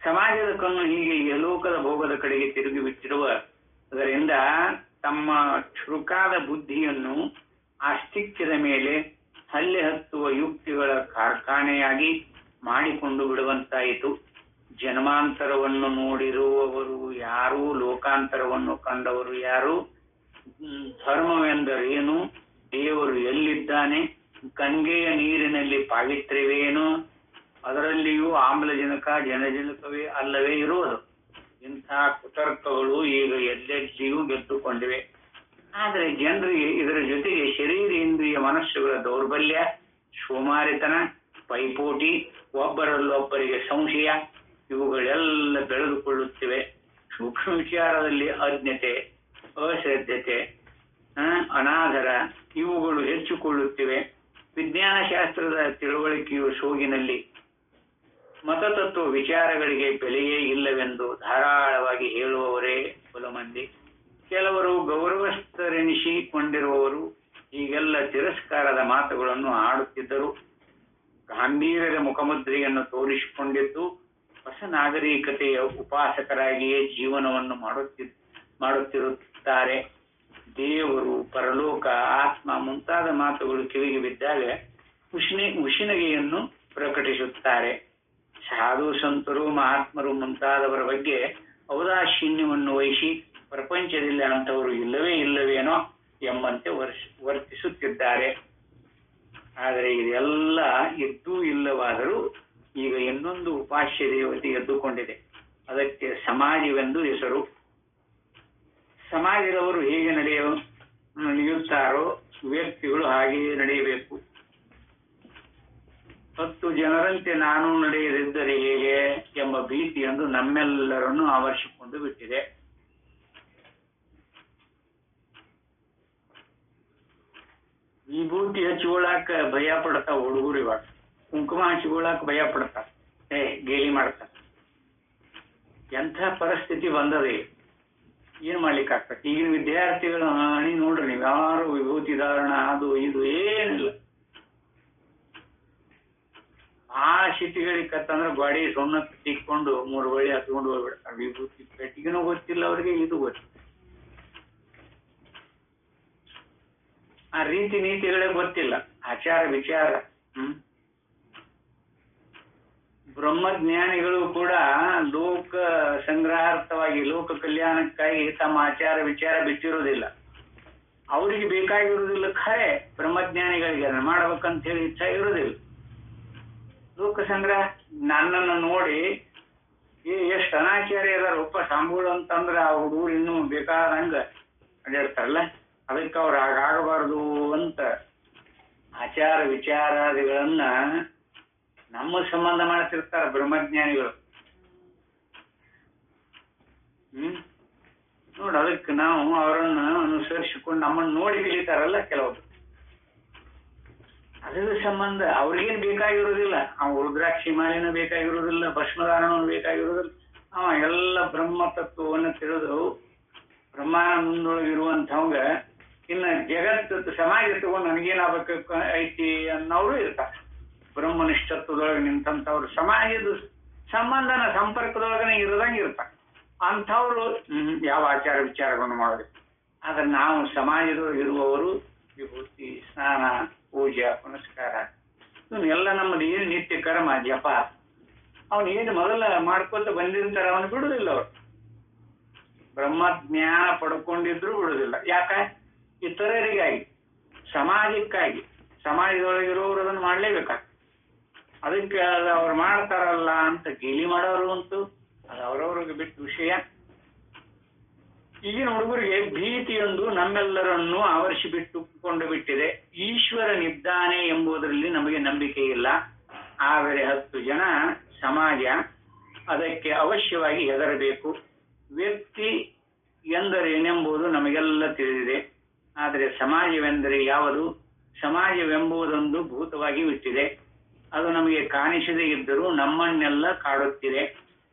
Speaker 1: ಸಮಾಜದ ಕಣ್ಣು ಹೀಗೆ ಯಲೋಕದ ಭೋಗದ ಕಡೆಗೆ ತಿರುಗಿ ಬಿಟ್ಟಿರುವ ಅದರಿಂದ ತಮ್ಮ ಚುರುಕಾದ ಬುದ್ಧಿಯನ್ನು ಆಸ್ತಿಕ್ಯದ ಮೇಲೆ ಹಲ್ಲೆ ಹತ್ತುವ ಯುಕ್ತಿಗಳ ಕಾರ್ಖಾನೆಯಾಗಿ ಮಾಡಿಕೊಂಡು ಬಿಡುವಂತಾಯಿತು. ಜನ್ಮಾಂತರವನ್ನು ನೋಡಿರುವವರು ಯಾರು, ಲೋಕಾಂತರವನ್ನು ಕಂಡವರು ಯಾರು, ಧರ್ಮವೆಂದರೇನು, ದೇವರು ಎಲ್ಲಿದ್ದಾನೆ, ಗಂಗೆಯ ನೀರಿನಲ್ಲಿ ಪಾವಿತ್ರ್ಯವೇನು, ಅದರಲ್ಲಿಯೂ ಆಮ್ಲಜನಕ ಜನಜನಕವೇ ಅಲ್ಲವೇ ಇರುವುದು. ಇಂಥ ಕುತರ್ಕಗಳು ಈಗ ಎಲ್ಲೆಲ್ಲಿಯೂ ಗೆದ್ದುಕೊಂಡಿವೆ. ಆದರೆ ಜನರಿಗೆ ಇದರ ಜೊತೆಗೆ ಶರೀರೇಂದ್ರಿಯ ಮನಸ್ಸುಗಳ ದೌರ್ಬಲ್ಯ, ಸೋಮಾರಿತನ, ಪೈಪೋಟಿ, ಒಬ್ಬರಲ್ಲೊಬ್ಬರಿಗೆ ಸಂಶಯ ಇವುಗಳೆಲ್ಲ ಬೆಳೆದುಕೊಳ್ಳುತ್ತಿವೆ. ಸೂಕ್ಷ್ಮ ವಿಚಾರದಲ್ಲಿ ಅಜ್ಞತೆ, ಅಶ್ರದ್ಧತೆ, ಅನಾದರ ಇವುಗಳು ಹೆಚ್ಚಿಕೊಳ್ಳುತ್ತಿವೆ. ವಿಜ್ಞಾನ ಶಾಸ್ತ್ರದ ತಿಳುವಳಿಕೆಯು ಸೋಗಿನಲ್ಲಿ ಮತತತ್ವ ವಿಚಾರಗಳಿಗೆ ಬೆಲೆಯೇ ಇಲ್ಲವೆಂದು ಧಾರಾಳವಾಗಿ ಹೇಳುವವರೇ ಬಲು ಮಂದಿ. ಕೆಲವರು ಗೌರವಸ್ಥರೆನಿಸಿಕೊಂಡಿರುವವರು ಹೀಗೆಲ್ಲ ತಿರಸ್ಕಾರದ ಮಾತುಗಳನ್ನು ಆಡುತ್ತಿದ್ದರು. ಗಾಂಭೀರ್ಯದ ಮುಖಮುದ್ರೆಯನ್ನು ತೋರಿಸಿಕೊಂಡಿದ್ದು ಹೊಸ ನಾಗರಿಕತೆಯ ಉಪಾಸಕರಾಗಿಯೇ ಜೀವನವನ್ನು ಮಾಡುತ್ತಿರುತ್ತಾರೆ. ದೇವರು, ಪರಲೋಕ, ಆತ್ಮ ಮುಂತಾದ ಮಾತುಗಳು ಕಿವಿಗೆ ಬಿದ್ದಾಗ ಉಶಿನಗೆಯನ್ನು ಪ್ರಕಟಿಸುತ್ತಾರೆ. ಸಾಧು ಸಂತರು, ಮಹಾತ್ಮರು ಮುಂತಾದವರ ಬಗ್ಗೆ ಔದಾಸೀನ್ಯವನ್ನು ವಹಿಸಿ ಪ್ರಪಂಚದಲ್ಲಿ ಅಂಥವರು ಇಲ್ಲವೇನೋ ಎಂಬಂತೆ ವರ್ತಿಸುತ್ತಿದ್ದಾರೆ. ಆದರೆ ಇದೆಲ್ಲ ಇದ್ದೂ ಇಲ್ಲವಾದರೂ ಈಗ ಇನ್ನೊಂದು ಉಪಾಸ್ಯ ದೇವತೆ ಎದ್ದುಕೊಂಡಿದೆ. ಅದಕ್ಕೆ ಸಮಾಜವೆಂದು ಹೆಸರು. ಸಮಾಜದವರು ಹೇಗೆ ನಡೆಯುತ್ತಾರೋ ವ್ಯಕ್ತಿಗಳು ಹಾಗೆಯೇ ನಡೆಯಬೇಕು. 10 ಜನರಂತೆ ನಾನು ನಡೆಯದಿದ್ದರೆ ಹೇಗೆ ಎಂಬ ಭೀತಿಯೊಂದು ನಮ್ಮೆಲ್ಲರನ್ನು ಆವರಿಸಿಕೊಂಡು ಬಿಟ್ಟಿದೆ. ವಿಭೂತಿ ಹಚ್ಚಿಕೊಳ್ಳಾಕ ಭಯ ಪಡ್ತಾವ ಹುಡುಗರು. ಇವಾಗ ಕುಂಕುಮ ಹಚ್ಚಿಕೊಳ್ಳಾಕ ಭಯ ಪಡ್ತಾರ, ಗೇಲಿ ಮಾಡ್ತಾರ. ಎಂಥ ಪರಿಸ್ಥಿತಿ ಬಂದದೆ, ಏನ್ ಮಾಡ್ಲಿಕ್ಕೆ ಆಗ್ತದೆ? ಈಗಿನ ವಿದ್ಯಾರ್ಥಿಗಳ ಹಣಿ ನೋಡ್ರಿ ನೀವು, ಯಾರು ವಿಭೂತಿ ಧಾರಣ ಅದು ಇದು ಏನಿಲ್ಲ. ಆ ಶಿತಿಗಳಿಗೆ ಕತ್ತಂದ್ರೆ ಗಾಡಿ ಸೊನ್ನ ತಿಕ್ಕೊಂಡು 3 ಬಳಿ ಹತ್ಕೊಂಡು ಹೋಗ್ಬಿಡ್ತಾರೆ. ವಿಭೂತಿ ಪೆಟ್ಟಿಗೆನೂ ಗೊತ್ತಿಲ್ಲ ಅವ್ರಿಗೆ, ಇದು ಗೊತ್ತಿಲ್ಲ. ಆ ರೀತಿ ನೀತಿಗಳೇ ಗೊತ್ತಿಲ್ಲ, ಆಚಾರ ವಿಚಾರ. ಬ್ರಹ್ಮಜ್ಞಾನಿಗಳು ಕೂಡ ಲೋಕ ಸಂಗ್ರಹಾರ್ಥವಾಗಿ ಲೋಕ ಕಲ್ಯಾಣಕ್ಕಾಗಿ ತಮ್ಮ ಆಚಾರ ವಿಚಾರ ಬಿಟ್ಟಿರುವುದಿಲ್ಲ. ಅವರಿಗೆ ಬೇಕಾಗಿರುವುದಿಲ್ಲ. ಖರೆ ಬ್ರಹ್ಮಜ್ಞಾನಿಗಳಿಗೆ ಅದನ್ನ ಮಾಡ್ಬೇಕಂತ ಹೇಳಿ ಇಚ್ಛೆ ಇರುವುದಿಲ್ಲ. ಲೋಕ ಸಂಗ್ರಹ ನನ್ನನ್ನು ನೋಡಿ ಎಷ್ಟು ಅನಾಚಾರ್ಯ ಅದಾರ ಒಪ್ಪ ಸಾಂಬುಗಳು ಅಂತಂದ್ರ ಆ ಹುಡುಗರು ಇನ್ನೂ ಬೇಕಾದಂಗ ಅಡ್ಯಾಡ್ತಾರಲ್ಲ, ಅದಕ್ಕೆ ಅವ್ರು ಹಾಗಾಗಬಾರ್ದು ಅಂತ ಆಚಾರ ವಿಚಾರಾದಿಗಳನ್ನ ನಮ್ಮ ಸಂಬಂಧ ಮಾಡ್ತಿರ್ತಾರ ಬ್ರಹ್ಮಜ್ಞಾನಿಗಳು. ನೋಡ, ಅದಕ್ಕೆ ನಾವು ಅವರನ್ನ ಅನುಸರಿಸಿಕೊಂಡು ನಮ್ಮನ್ನು ನೋಡಿ ಕಲಿತಾರಲ್ಲ ಕೆಲವರು, ಅದರ ಸಂಬಂಧ ಅವ್ರಿಗೇನು ಬೇಕಾಗಿರೋದಿಲ್ಲ. ಅವ ರುದ್ರಾಕ್ಷಿ ಮಾಲಿನ ಬೇಕಾಗಿರೋದಿಲ್ಲ, ಭಸ್ಮದಾನವನ್ನು ಬೇಕಾಗಿರೋದಿಲ್ಲ. ಅವ ಎಲ್ಲ ಬ್ರಹ್ಮ ತತ್ವವನ್ನು ತಿಳಿದು ಬ್ರಹ್ಮಾನಂದೊಳಗಿರುವಂಥವಂಗ ಇನ್ನ ಜಗತ್ತು ಸಮಾಜ ತಗೊಂಡು ನನಗೇನಾಗಬೇಕು ಐತಿ ಅನ್ನೋರು ಇರ್ತಾರೆ. ಬ್ರಹ್ಮನಿಷ್ಠತ್ವದೊಳಗೆ ನಿಂತಂಥವ್ರು ಸಮಾಜದ ಸಂಬಂಧನ ಸಂಪರ್ಕದೊಳಗನೆ ಇರದಂಗೆ ಇರ್ತಾರೆ. ಅಂಥವ್ರು ಯಾವ ಆಚಾರ ವಿಚಾರವನ್ನು ಮಾಡೋದು. ಆದ್ರೆ ನಾವು ಸಮಾಜದೊಳಗೆ ಇರುವವರು ವಿಭೂತಿ, ಸ್ನಾನ, ಪೂಜೆ, ಪುನಸ್ಕಾರ ಇವನ್ನೆಲ್ಲ ನಮ್ಮದು ಏನು ನಿತ್ಯ ಕರ್ಮ ಜಪ ಅವನು ಏನು ಮೊದಲ ಮಾಡ್ಕೊತ ಬಂದಿರ್ತಾರೆ, ಅವನು ಬಿಡುದಿಲ್ಲ. ಅವರು ಬ್ರಹ್ಮಜ್ಞಾನ ಪಡ್ಕೊಂಡಿದ್ರು ಬಿಡುದಿಲ್ಲ. ಯಾಕ? ಇತರರಿಗಾಗಿ, ಸಮಾಜಕ್ಕಾಗಿ, ಸಮಾಜದೊಳಗಿರೋರು ಅದನ್ನು ಮಾಡ್ಲೇಬೇಕಾಗ್ತದೆ. ಅದಕ್ಕೆ ಅದು ಅವ್ರು ಮಾಡ್ತಾರಲ್ಲ ಅಂತ ಗೇಲಿ ಮಾಡೋರು ಅಂತೂ ಅದು ಅವರವ್ರಿಗೆ ಬಿಟ್ಟ ವಿಷಯ. ಈಗಿನ ಹುಡುಗರಿಗೆ ಭೀತಿಯೊಂದು ನಮ್ಮೆಲ್ಲರನ್ನು ಆವರಿಸಿ ಬಿಟ್ಟುಕೊಂಡು ಬಿಟ್ಟಿದೆ. ಈಶ್ವರನಿದ್ದಾನೆ ಎಂಬುದರಲ್ಲಿ ನಮಗೆ ನಂಬಿಕೆ ಇಲ್ಲ. ಆದರೆ 10 ಜನ ಸಮಾಜ ಅದಕ್ಕೆ ಅವಶ್ಯವಾಗಿ ಹೆದರಬೇಕು. ವ್ಯಕ್ತಿ ಎಂದರೇನೆಂಬುದು ನಮಗೆಲ್ಲ ತಿಳಿದಿದೆ. ಆದರೆ ಸಮಾಜವೆಂದರೆ ಯಾವುದು? ಸಮಾಜವೆಂಬುದೊಂದು ಭೂತವಾಗಿ ಬಿಟ್ಟಿದೆ. ಅದು ನಮಗೆ ಕಾಣಿಸದೇ ಇದ್ದರೂ ನಮ್ಮನ್ನೆಲ್ಲ ಕಾಡುತ್ತಿದೆ.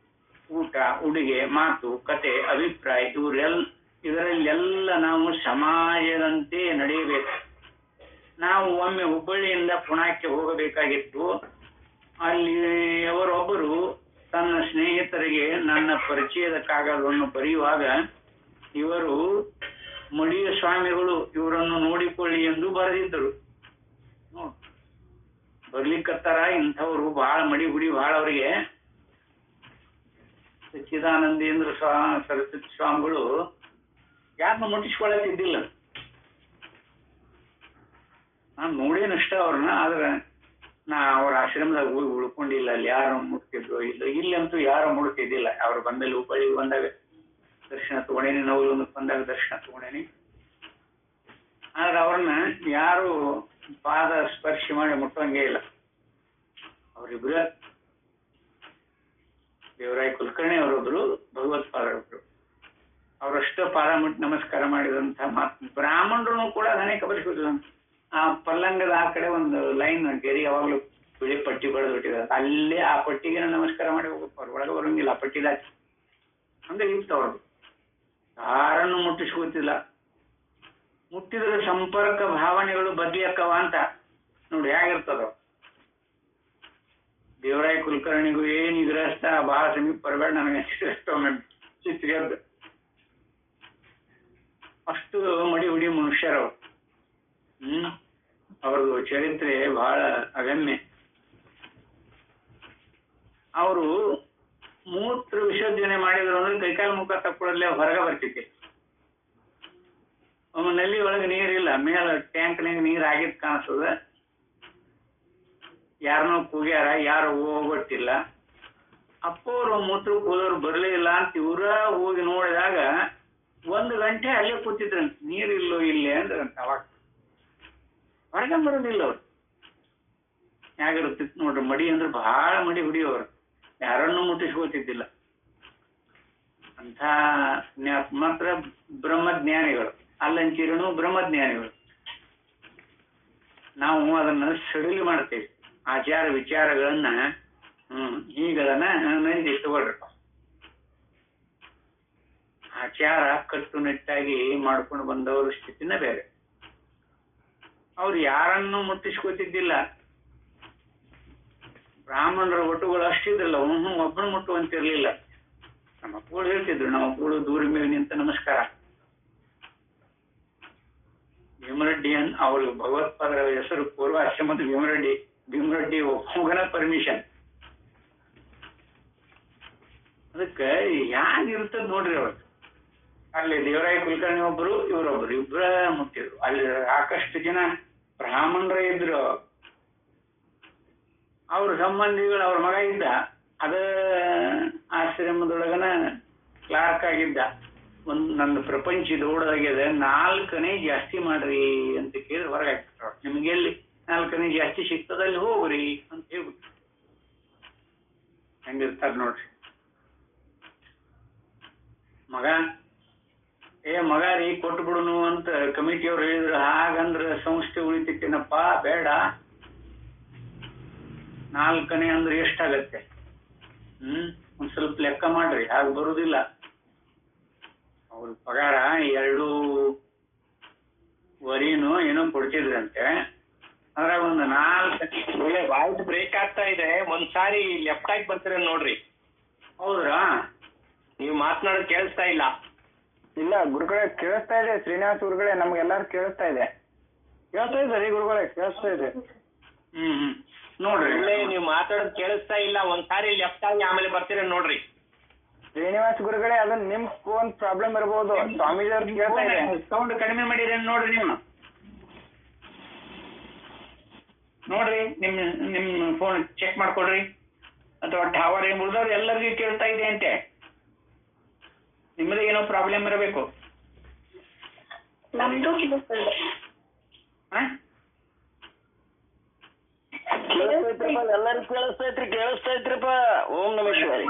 Speaker 1: ಊಟ, ಉಡುಗೆ, ಮಾತು, ಕತೆ, ಅಭಿಪ್ರಾಯ ಇದರಲ್ಲೆಲ್ಲ ನಾವು ಸಮಾಜದಂತೆ ನಡೆಯಬೇಕು. ನಾವು ಒಮ್ಮೆ ಹುಬ್ಬಳ್ಳಿಯಿಂದ ಪುಣಾಕ್ಕೆ ಹೋಗಬೇಕಾಗಿತ್ತು. ಅಲ್ಲಿ ಅವರೊಬ್ಬರು ತನ್ನ ಸ್ನೇಹಿತರಿಗೆ ನನ್ನ ಪರಿಚಯದ ಕಾಗದವನ್ನು ಬರೆಯುವಾಗ ಇವರು ಮಡಿಯ ಸ್ವಾಮಿಗಳು, ಇವರನ್ನು ನೋಡಿಕೊಳ್ಳಿ ಎಂದು ಬರೆದಿದ್ದರು. ಬರ್ಲಿಕ್ಕತ್ತಾರ ಇಂಥವ್ರು ಬಹಳ ಮಡಿ ಹುಡಿ ಬಹಳ. ಅವರಿಗೆ ಸಚ್ಚಿದಾನಂದೇಂದ್ರ ಸರಸ್ವತಿ ಸ್ವಾಮಿಗಳು ಯಾರನ್ನ ಮುಟ್ಟಿಸ್ಕೊಳತಿದ್ದಿಲ್ಲ. ನಾನು ನೋಡೇನಷ್ಟ ಅವ್ರನ್ನ. ಆದ್ರೆ ನಾ ಅವ್ರ ಆಶ್ರಮದಾಗ ಹೋಗಿ ಉಳ್ಕೊಂಡಿಲ್ಲ. ಅಲ್ಲಿ ಯಾರು ಮುಟ್ತಿದ್ರು ಇಲ್ಲ, ಇಲ್ಲಂತೂ ಯಾರು ಮುಡ್ತಿದ್ದಿಲ್ಲ. ಅವ್ರು ಬಂದಲ್ಲಿ ಹುಬ್ಬಳ್ಳಿಗೆ ಬಂದಾಗ ದರ್ಶನ ತಗೊಂಡೇನಿ, ನವಲೊಂದಕ್ಕೆ ಬಂದಾಗ ದರ್ಶನ ತಗೊಂಡೇನಿ. ಆದ್ರೆ ಅವ್ರನ್ನ ಯಾರು ಪಾದ ಸ್ಪರ್ಶ ಮಾಡಿ ಮುಟ್ಟಂಗೇ ಇಲ್ಲ. ಅವರಿಬ್ರ ದೇವರಾಯ ಕುಲಕರ್ಣಿ ಅವರೊಬ್ರು, ಭಗವತ್ಪಾದರೊಬ್ರು. ಅವರಷ್ಟು ಪಾದ ಮುಟ್ಟಿ ನಮಸ್ಕಾರ ಮಾಡಿದಂತ ಮಾತು. ಬ್ರಾಹ್ಮಣರು ಕೂಡ ಅನೇಕ ಬರೆಸಿದ್ರು. ಆ ಪಲ್ಲಂಗದ ಆ ಕಡೆ ಒಂದು ಲೈನ್ ಗೆರಿ ಯಾವಾಗ್ಲೂ ಬಿಳಿ ಪಟ್ಟಿ ಬರೆದು ಬಿಟ್ಟಿದ್ದಾರೆ. ಅಲ್ಲೇ ಆ ಪಟ್ಟಿಗೆ ನಮಸ್ಕಾರ ಮಾಡಿ ಹೋಗ್ಬೇಕು. ಅವ್ರು ಒಳಗೆ ಬರಂಗಿಲ್ಲ ಆ ಪಟ್ಟಿದಾಗ. ಹಂಗೆ ಇತ್ತು ಅವ್ರದ್ದು. ಯಾರನ್ನು ಮುಟ್ಟಿಸ್ಕೋತಿಲ್ಲ. ಮುಟ್ಟಿದ್ರೆ ಸಂಪರ್ಕ ಭಾವನೆಗಳು ಬದಲಿಯಕ್ಕವ ಅಂತ ನೋಡಿ ಹೇಗಿರ್ತದ. ದೇವರಾಯ ಕುಲಕರ್ಣಿಗೂ ಏನ್ ಇದ್ರಷ್ಟ ಬಹಳ ಸಮೀಪ ಬರಬೇಡ ನನಗೆ ಚಿತ್ರಿಯದ್ದು. ಅಷ್ಟು ಮಡಿ ಹುಡಿ ಮನುಷ್ಯರವ್ರು. ಅವ್ರದ್ದು ಚರಿತ್ರೆ ಬಹಳ ಅಗಮ್ಯ. ಅವರು ಮೂತ್ರ ವಿಸರ್ಜನೆ ಮಾಡಿದ್ರು ಅಂದ್ರೆ ಕೈಕಾಲು ಮುಖ ತಕ್ಕೊಳ್ಳಲೇ ಹೊರಗೆ ಬರ್ತಿದ್ದೆ. ನಲ್ಲಿ ಒಳಗೆ ನೀರಿಲ್ಲ, ಮೇಲೆ ಟ್ಯಾಂಕ್ನಾಗ ನೀರ್ ಆಗಿದ್ ಕಾಣಿಸ್ತದ. ಯಾರನ್ನೋ ಕೂಗ್ಯಾರ, ಯಾರು ಹೋಗ್ಬಿಟ್ಟಿಲ್ಲ. ಅಪ್ಪವ್ರು ಮೂತ್ರಕ್ಕೆ ಹೋದವ್ರು ಬರ್ಲೇ ಇಲ್ಲ ಅಂತ ಇವ್ರ ಹೋಗಿ ನೋಡಿದಾಗ 1 ಗಂಟೆ ಅಲ್ಲೇ ಕೂತಿದ್ರು. ನೀರಿಲ್ಲೋ ಇಲ್ಲೇ ಅಂದ್ರಂತ. ಅವಾಗ ಹೊರಗೆ ಬರೋದಿಲ್ಲ ಅವ್ರು. ಹೇಗಿರುತ್ತಿತ್ತು ನೋಡ್ರಿ. ಮಡಿ ಅಂದ್ರೆ ಬಹಳ ಮಡಿ ಹುಡಿಯವ್ರು. ಯಾರನ್ನೂ ಮುಟ್ಟಿಸ್ಕೋತಿದ್ದಿಲ್ಲ ಅಂತ. ಮಾತ್ರ ಬ್ರಹ್ಮಜ್ಞಾನಿಗಳು, ಅಲ್ಲಂಚಿರನು ಬ್ರಹ್ಮಜ್ಞಾನಿಗಳು. ನಾವು ಅದನ್ನ ಸಡಿಲಿ ಮಾಡ್ತೇವೆ. ಆಚಾರ ವಿಚಾರಗಳನ್ನ ಈಗದನ್ನ ನಂದಿ ತಗೊಳ್ರಿ. ಆಚಾರ ಕಟ್ಟುನಿಟ್ಟಾಗಿ ಮಾಡ್ಕೊಂಡು ಬಂದವ್ರ ಸ್ಥಿತಿನ ಬೇರೆ. ಅವ್ರು ಯಾರನ್ನು ಮುಟ್ಟಿಸ್ಕೋತಿದ್ದಿಲ್ಲ. ಬ್ರಾಹ್ಮಣರ ಒಟ್ಟುಗಳು ಅಷ್ಟಿದ್ರಲ್ಲ, ಒಬ್ಬನು ಮುಟ್ಟುವಂತಿರ್ಲಿಲ್ಲ. ನಮ್ಮ ಅಪ್ಪಗಳು ಹೇಳ್ತಿದ್ರು, ನಮ್ಮ ಅಪ್ಪಗಳು ದೂರ ಮೇಲೆ ನಿಂತ ನಮಸ್ಕಾರ. ಭೀಮರೆಡ್ಡಿ ಅವ್ರಿಗೆ ಭಗವತ್ಪಾದರ ಹೆಸರು ಪೂರ್ವಾಶ್ರಮದ ಭೀಮರೆಡ್ಡಿ ಒಪ್ಪುಗನ ಪರ್ಮಿಷನ್. ಅದಕ್ಕೆ ಇರ್ತದ ನೋಡ್ರಿ ಅವ್ರು. ಅಲ್ಲಿ ದೇವರಾಯ ಕುಲಕರ್ಣಿ ಒಬ್ರು, ಇವರೊಬ್ರು, ಇಬ್ಬರ ಮುಟ್ಟಿದ್ರು. ಅಲ್ಲಿ ಸಾಕಷ್ಟು ಜನ ಬ್ರಾಹ್ಮಣರ ಇದ್ರು. ಅವ್ರ ಸಂಬಂಧಿಗಳು, ಅವ್ರ ಮಗ ಇದ್ದ, ಅದ ಆಶ್ರಮದೊಳಗನ ಕ್ಲಾರ್ಕ್ ಆಗಿದ್ದ. ನನ್ನ ಪ್ರಪಂಚ ದೊಡ್ಡದಾಗ್ಯದ, 4 ಜಾಸ್ತಿ ಮಾಡ್ರಿ ಅಂತ ಕೇಳಿ ಹೊರಗೆ ಹಾಕ್ಬಿಟ್ರ. ನಿಮ್ಗೆ ಎಲ್ಲಿ 4 ಜಾಸ್ತಿ ಸಿಗ್ತದಲ್ಲಿ ಹೋಗ್ರಿ ಅಂತ ಹೇಳ್ಬಿಟ್ರು. ಹೆಂಗಿರ್ತಾರ ನೋಡ್ರಿ. ಮಗ ರೀ ಕೊಟ್ಟು ಬಿಡುನು ಅಂತ ಕಮಿಟಿಯವ್ರು ಹೇಳಿದ್ರು. ಹಾಗಂದ್ರ ಸಂಸ್ಥೆ ಉಳಿತೈತೇನಪ್ಪ, ಬೇಡ. 4 ಅಂದ್ರೆ ಎಷ್ಟಾಗತ್ತೆ? ಒಂದ್ ಸ್ವಲ್ಪ ಲೆಕ್ಕ ಮಾಡ್ರಿ, ಹಾಗೆ ಬರುದಿಲ್ಲ. ಅವ್ರ ಪಗಾರ 2.25 ಏನೋ ಕೊಡ್ತಿದ್ರಂತೆ. ಅದ್ರಾಗ ಒಂದು 4
Speaker 2: ವಾಯ್ಸ್ ಬ್ರೇಕ್ ಆಗ್ತಾ ಇದೆ. ಒಂದ್ಸಾರಿ ಲೆಫ್ಟ್ ಆಗಿ ಬರ್ತೀರ ನೋಡ್ರಿ.
Speaker 1: ಹೌದ್ರಾ?
Speaker 2: ನೀವು ಮಾತನಾಡೋದು ಕೇಳಿಸ್ತಾ ಇಲ್ಲ.
Speaker 3: ಇಲ್ಲ ಗುರುಗಳೇ, ಕೇಳಿಸ್ತಾ ಇದೆ. ಶ್ರೀನಿವಾಸ್ ಗುರುಗಳೇ, ನಮ್ಗೆಲ್ಲಾರು ಕೇಳಿಸ್ತಾ ಇದೆ. ಕೇಳಿಸ್ತಾ ಇದೆ ರೀ ಗುರುಗಳೇ, ಕೇಳಿಸ್ತಾ ಇದೆ.
Speaker 1: ನೋಡ್ರಿ,
Speaker 2: ನೀವು ಮಾತಾಡೋದು ಕೇಳಿಸ್ತಾ ಇಲ್ಲ. ಒಂದ್ಸಾರಿ ಲೆಫ್ಟ್ ಆಗಿ ಆಮೇಲೆ ಬರ್ತೀರ ನೋಡ್ರಿ.
Speaker 3: ಶ್ರೀನಿವಾಸ್ ಗುರುಗಳೇ, ಅದು ನಿಮ್ ಫೋನ್ ಪ್ರಾಬ್ಲಮ್ ಇರಬಹುದು. ಸ್ವಾಮೀಜಿ ಅವ್ರು ಕೇಳ್ತಾ ಇದೆ.
Speaker 1: ಸೌಂಡ್ ಕಡಿಮೆ ಮಾಡಿದ್ರೆ ನೋಡ್ರಿ. ನೀವು ನೋಡ್ರಿ, ನಿಮ್ ಫೋನ್ ಚೆಕ್ ಮಾಡ್ಕೊಡ್ರಿ. ಅಥವಾ ಟವರ್ ಉಳಿದವ್ರು ಎಲ್ಲರಿಗೂ ಕೇಳ್ತಾ ಇದೆ ಅಂತೆ. ನಿಮ್ಮದೇ ಏನೋ ಪ್ರಾಬ್ಲಮ್ ಇರಬೇಕು.
Speaker 4: ನಮ್ದು
Speaker 3: ಎಲ್ಲರಿಗೂ ಕೇಳಿಸ್ತೈತ್ರಿಪ್ಪ. ಓಂ ನಮಃ ಶಿವಾಯ.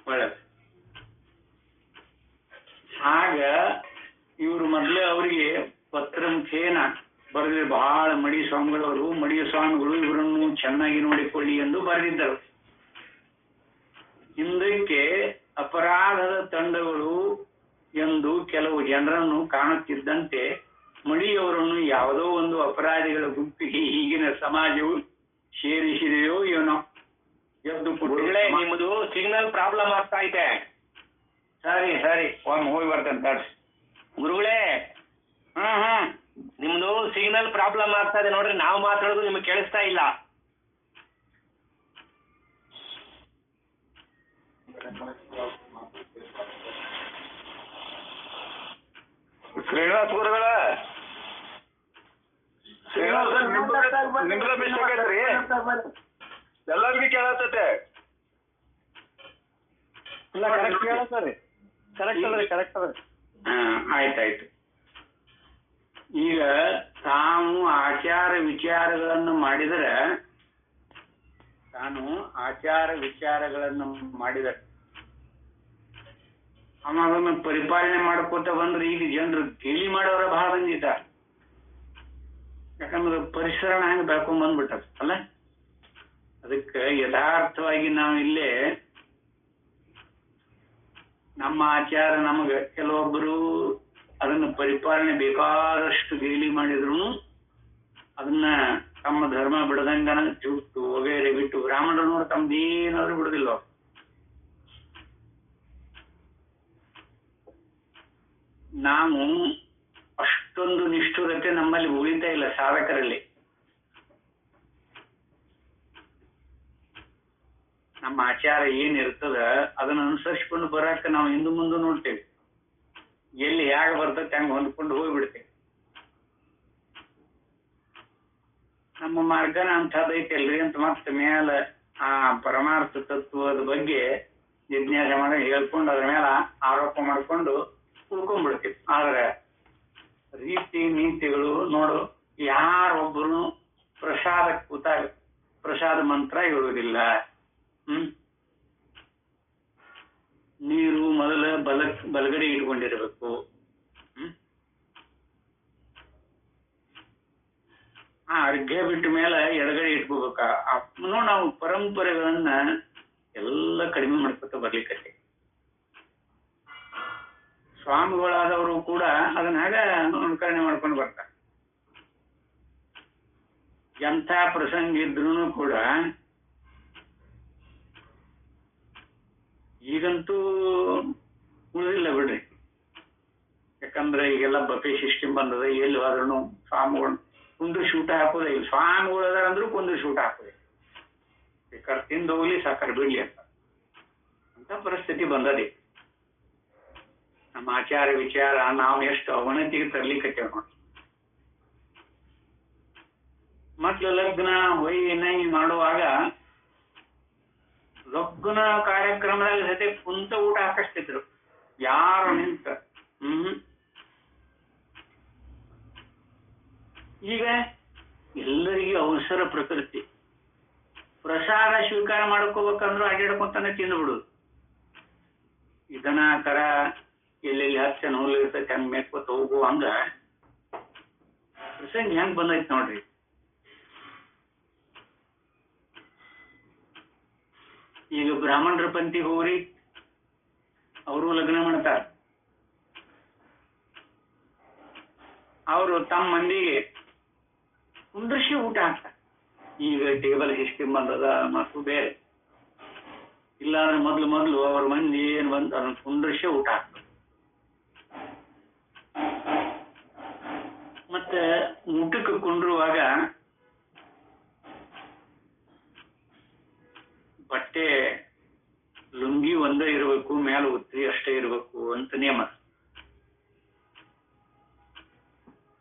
Speaker 1: ಒಳ್ಳೆದು. ಆಗ ಇವ್ರು ಮೊದ್ಲು ಅವರಿಗೆ ಪತ್ರ ಮುಖೇನ ಬರೆದಿದ್ರು. ಬಹಳ ಮಡಿ ಸ್ವಾಮಿಗಳು ಇವರನ್ನು ಚೆನ್ನಾಗಿ ನೋಡಿಕೊಳ್ಳಿ ಎಂದು ಬರೆದಿದ್ದರು. ಹಿಂದಕ್ಕೆ ಅಪರಾಧದ ತಂಡಗಳು ಎಂದು ಕೆಲವು ಜನರನ್ನು ಕಾಣುತ್ತಿದ್ದಂತೆ ಮಡಿಯವರನ್ನು ಯಾವುದೋ ಒಂದು ಅಪರಾಧಿಗಳ ಗುಂಪಿಗೆ ಈಗಿನ ಸಮಾಜವು ಸೇರಿಸಿದೆಯೋ ಏನೋ. ಎದ್ದು
Speaker 2: ಗುರುಗಳೇ, ನಿಮ್ಮದು ಸಿಗ್ನಲ್ ಪ್ರಾಬ್ಲಮ್ ಆಗ್ತಾ ಇದೆ.
Speaker 1: ಸರಿ ಒಮ್ಮೆ ಹೋಗಿ ಬರ್ತೇನೆ ತಡ್ರಿ.
Speaker 2: ಗುರುಗಳೇ, ನಿಮ್ದು ಸಿಗ್ನಲ್ ಪ್ರಾಬ್ಲಮ್ ಆಗ್ತಾ ಇದೆ ನೋಡ್ರಿ. ನಾವು ಮಾತಾಡೋದು ನಿಮ್ಗೆ ಕೇಳಿಸ್ತಾ ಇಲ್ಲ.
Speaker 3: ಶ್ರೀನಿವಾಸ್ ಗುರುಗಳ, ನಿಮ್ದ ಮಿಸ್ಟೇಕ್ ಐತ್ರಿ. ಎಲ್ಲರಿಗೂ ಕೇಳತ್ತೈತೆ. ಇಲ್ಲ, ಕರೆಕ್ಟ್ ಕೇಳತ್ತರಿ. ಕರೆಕ್ಟ್ ಅದ್ರಿ.
Speaker 1: ಆಯ್ತಾಯ್ತು. ಈಗ ತಾನು ಆಚಾರ ವಿಚಾರಗಳನ್ನು ಮಾಡಿದರೆ ಅದನ್ನು ಪರಿಪಾಲನೆ ಮಾಡ್ಕೋತ ಬಂದ್ರೆ ಈಗ ಜನರು ಗೇಲಿ ಮಾಡೋರ ಬಹಳ ಬಂದಿದ್ದಾರೆ. ಯಾಕಂದ್ರೆ ಪರಿಸರ ಹಂಗೆ ಬೆಳ್ಕೊಂಡ್ ಬಂದ್ಬಿಟ್ಟದ ಅಲ್ಲ. ಅದಕ್ಕೆ ಯಥಾರ್ಥವಾಗಿ ನಾವು ಇಲ್ಲೇ ನಮ್ಮ ಆಚಾರ ನಮಗೆ ಕೆಲವೊಬ್ಬರು ಅದನ್ನು ಪರಿಪಾಲನೆ ಬೇಕಾದಷ್ಟು ಗೇಲಿ ಮಾಡಿದ್ರು ಅದನ್ನ ತಮ್ಮ ಧರ್ಮ ಬಿಡದಂಗನ ಜುಟ್ಟು ವಗೇರೆ ಬಿಟ್ಟು ಬ್ರಾಹ್ಮಣರು ನೋಡಿ ತಮ್ದೇನಾದ್ರೂ ಬಿಡುದಿಲ್ಲ. ನಾವು ಅಷ್ಟೊಂದು ನಿಷ್ಠುರತೆ ನಮ್ಮಲ್ಲಿ ಉಳಿತಾ ಇಲ್ಲ ಸಾಧಕರಲ್ಲಿ. ನಮ್ಮ ಆಚಾರ ಏನಿರ್ತದ ಅದನ್ನ ಅನುಸರಿಸಿಕೊಂಡು ಬರಾಕ ನಾವು ಹಿಂದೆ ಮುಂದೆ ನೋಡ್ತೇವೆ. ಎಲ್ಲಿ ಹೇಗೆ ಬರ್ತೈತೆ ಹಂಗೆ ಹೊಂದ್ಕೊಂಡು ಹೋಗ್ಬಿಡ್ತೇವೆ. ನಮ್ಮ ಮಾರ್ಗನ ಅಂಥದ್ದೈತಲ್ರಿ ಅಂತ ಮತ್ತೆ ಮೇಲೆ ಆ ಪರಮಾರ್ಥ ತತ್ವದ ಬಗ್ಗೆ ಜಿಜ್ಞಾಸೆ ಮಾಡಿ ಹೇಳ್ಕೊಂಡು ಅದ್ರ ಮೇಲೆ ಆರೋಪ ಮಾಡ್ಕೊಂಡು ಉಳ್ಕೊಂಡ್ಬಿಡ್ತೀವಿ. ಆದ್ರೆ ರೀತಿ ನೀತಿಗಳು ನೋಡು, ಯಾರೊಬ್ಬರು ಪ್ರಸಾದ ಕೂತಾಗ ಪ್ರಸಾದ ಮಂತ್ರ ಹೇಳುವುದಿಲ್ಲ. ನೀರು ಮೊದಲ ಬಲಗಡೆ ಇಟ್ಕೊಂಡಿರ್ಬೇಕು. ಅರ್ಘ್ಯ ಬಿಟ್ಟ ಮೇಲೆ ಎಡಗಡೆ ಇಟ್ಕೋಬೇಕ. ನಾವು ಪರಂಪರೆಗಳನ್ನ ಎಲ್ಲ ಕಡಿಮೆ ಮಾಡ್ಕೊತ ಬರ್ಲಿಕ್ಕೆ ಸ್ವಾಮಿಗಳಾದವರು ಕೂಡ ಅದನ್ನ ಹಾಗ ಅನುಕರಣೆ ಮಾಡ್ಕೊಂಡು ಬರ್ತಾರೆ. ಎಂಥ ಪ್ರಸಂಗ ಇದ್ರೂ ಕೂಡ ಈಗಂತೂ ಉಳಿದಿಲ್ಲ ಬಿಡ್ರಿ. ಯಾಕಂದ್ರೆ ಈಗೆಲ್ಲ ಬಫೆ ಸಿಸ್ಟಮ್ ಬಂದದ, ಎಲ್ಲಿ ಹೋದ್ರೂ ಸ್ವಾಮಿಗಳು ಕುಂದ್ರಿಸಿ ಊಟ ಹಾಕೋದೇ ಇಲ್ಲ. ಸ್ವಾಮಿಗಳು ಅದಾರ ಅಂದ್ರೂ ಕುಂದ್ರಿಸಿ ಊಟ ಹಾಕೋದೇ, ಬೇಕಾದ್ರೆ ತಿಂದು ಹೋಗ್ಲಿ ಸಾಕಾರ ಬಿಡ್ಲಿ ಅಂತ ಪರಿಸ್ಥಿತಿ ಬಂದದೆ. ನಮ್ಮ ಆಚಾರ ವಿಚಾರ ನಾವು ಎಷ್ಟು ಅವನತಿಗೆ ತರ್ಲಿಕ್ಕತ್ತೇವ್ ನೋಡಿ. ಮಕ್ಳು ಲಗ್ನ ನೈ ಮಾಡುವಾಗ ಲಗ್ನ ಕಾರ್ಯಕ್ರಮದಲ್ಲಿ ಸತೆ ಕುಂತ ಊಟ ಹಾಕಿಸ್ತಿದ್ರು, ಯಾರು ನಿಂತ. ಈಗ ಎಲ್ಲರಿಗೂ ಅವಸರ ಪ್ರಕೃತಿ. ಪ್ರಸಾದ ಸ್ವೀಕಾರ ಮಾಡ್ಕೋಬೇಕಂದ್ರು ಅಡ್ಡಾಡ್ಕೊಂತಾನೆ ತಿಂದ್ಬಿಡುದು. ಇದನ್ನ ಕರ ಎಲ್ಲೆಲ್ಲಿ ಹಚ್ಚ ನೋವು ಇರ್ತೈತೆ ಹಂಗ ಮೇತ್ಕೊತ ಹೋಗು ಹಂಗ ಪ್ರಸಂಗ ಹೆಂಗ್ ಬಂದೈತ್ ನೋಡ್ರಿ. ಈಗ ಬ್ರಾಹ್ಮಣರ ಪಂಕ್ತಿ ಹೋಗ್ರಿ, ಅವರು ಲಗ್ನ ಮಾಡ್ತಾರ. ಅವರು ತಮ್ಮ ಮಂದಿಗೆ ಕುಂದ್ರಿಸಿ ಊಟ ಹಾಕ್ತಾರೆ. ಈಗ ಟೇಬಲ್ ಸಿಸ್ಟಮ್ ಬಂದದ ಮತ್ತು ಬೇರೆ. ಇಲ್ಲಾಂದ್ರೆ ಮೊದ್ಲು ಅವ್ರ ಮಂದಿ ಏನ್ ಬಂದು ಅದನ್ನ ಕುಂದ್ರಿಸಿ ಊಟ ಹಾಕ್ತಾರೆ. ಮತ್ತೆ ಊಟಕ್ಕೆ ಕುಂಡ್ರುವಾಗ ಬಟ್ಟೆ ಲುಂಗಿ ಒಂದೇ ಇರಬೇಕು, ಮೇಲೆ ಉತ್ರಿ ಅಷ್ಟೇ ಇರಬೇಕು ಅಂತ ನಿಯಮ.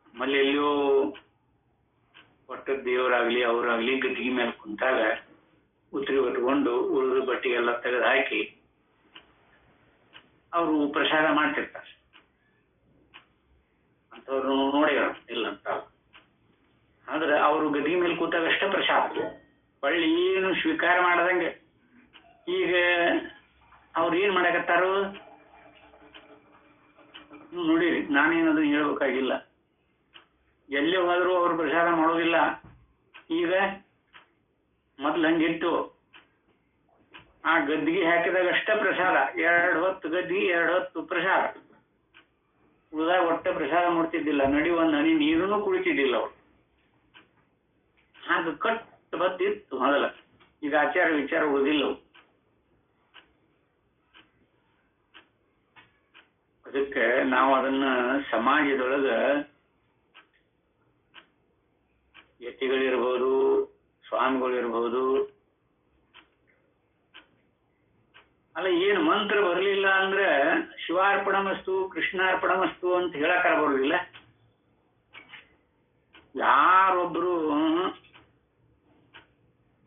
Speaker 1: ಆಮೇಲೆ ಎಲ್ಲಿಯೋ ಒಟ್ಟ ದೇವರಾಗ್ಲಿ ಅವರಾಗ್ಲಿ ಗದ್ದಿಗೆ ಮೇಲೆ ಕುಂತಾಗ ಉತ್ರಿ ಹೊತ್ಕೊಂಡು ಉಳಿದ ಬಟ್ಟೆಗೆಲ್ಲ ತೆಗೆದು ಹಾಕಿ ಅವರು ಪ್ರಸಾದ ಮಾಡ್ತಿರ್ತಾರೆ. ಅಂತವ್ರು ನೋಡ್ಯಾರ ಇಲ್ಲ ಅಂತ. ಆದ್ರೆ ಅವರು ಗದ್ದಿಗೆ ಮೇಲೆ ಕೂತಾಗ ಅಷ್ಟೇ ಪ್ರಸಾದ, ಒಳ್ಳೆ ಏನು ಸ್ವೀಕಾರ ಮಾಡದಂಗೆ. ಈಗ ಅವ್ರು ಏನ್ ಮಾಡಕತ್ತಾರು ನೋಡಿರಿ, ನಾನೇನದನ್ನ ಹೇಳ್ಬೇಕಾಗಿಲ್ಲ. ಎಲ್ಲೇ ಹೋದ್ರು ಅವ್ರು ಪ್ರಸಾದ ಮಾಡೋದಿಲ್ಲ. ಈಗ ಮೊದ್ಲು ಹಂಗಿತ್ತು, ಆ ಗದ್ದಿಗೆ ಹಾಕಿದಾಗ ಅಷ್ಟೇ ಪ್ರಸಾದ. 2 ಹೊತ್ತು ಗದ್ದಿಗೆ 2 ಹೊತ್ತು ಪ್ರಸಾದ. ಉಳಿದಾಗ ಒಟ್ಟೆ ಪ್ರಸಾದ ಮಾಡ್ತಿದ್ದಿಲ್ಲ. ನಡಿ ಒಂದ್ ಹನಿ ನೀರನ್ನು ಕುಡಿತಿದ್ದಿಲ್ಲ ಅವ್ರು. ಹಾಗ ಕಟ್ ಬತ್ತಿತ್ತು ಮೊದಲ. ಈಗ ಆಚಾರ ವಿಚಾರ ಉಳಿದಿಲ್ಲ. ಅದಕ್ಕೆ ನಾವು ಅದನ್ನ ಸಮಾಜದೊಳಗ ಯತಿಗಳಿರ್ಬೋದು, ಸ್ವಾಮಿಗಳಿರ್ಬೋದು, ಅಲ್ಲ ಏನು ಮಂತ್ರ ಬರಲಿಲ್ಲ ಅಂದ್ರೆ ಶಿವಾರ್ಪಣಮಸ್ತು ಕೃಷ್ಣಾರ್ಪಣಮಸ್ತು ಅಂತ ಹೇಳಕ್ಕಾರ ಬರುದಿಲ್ಲ. ಯಾರೊಬ್ರು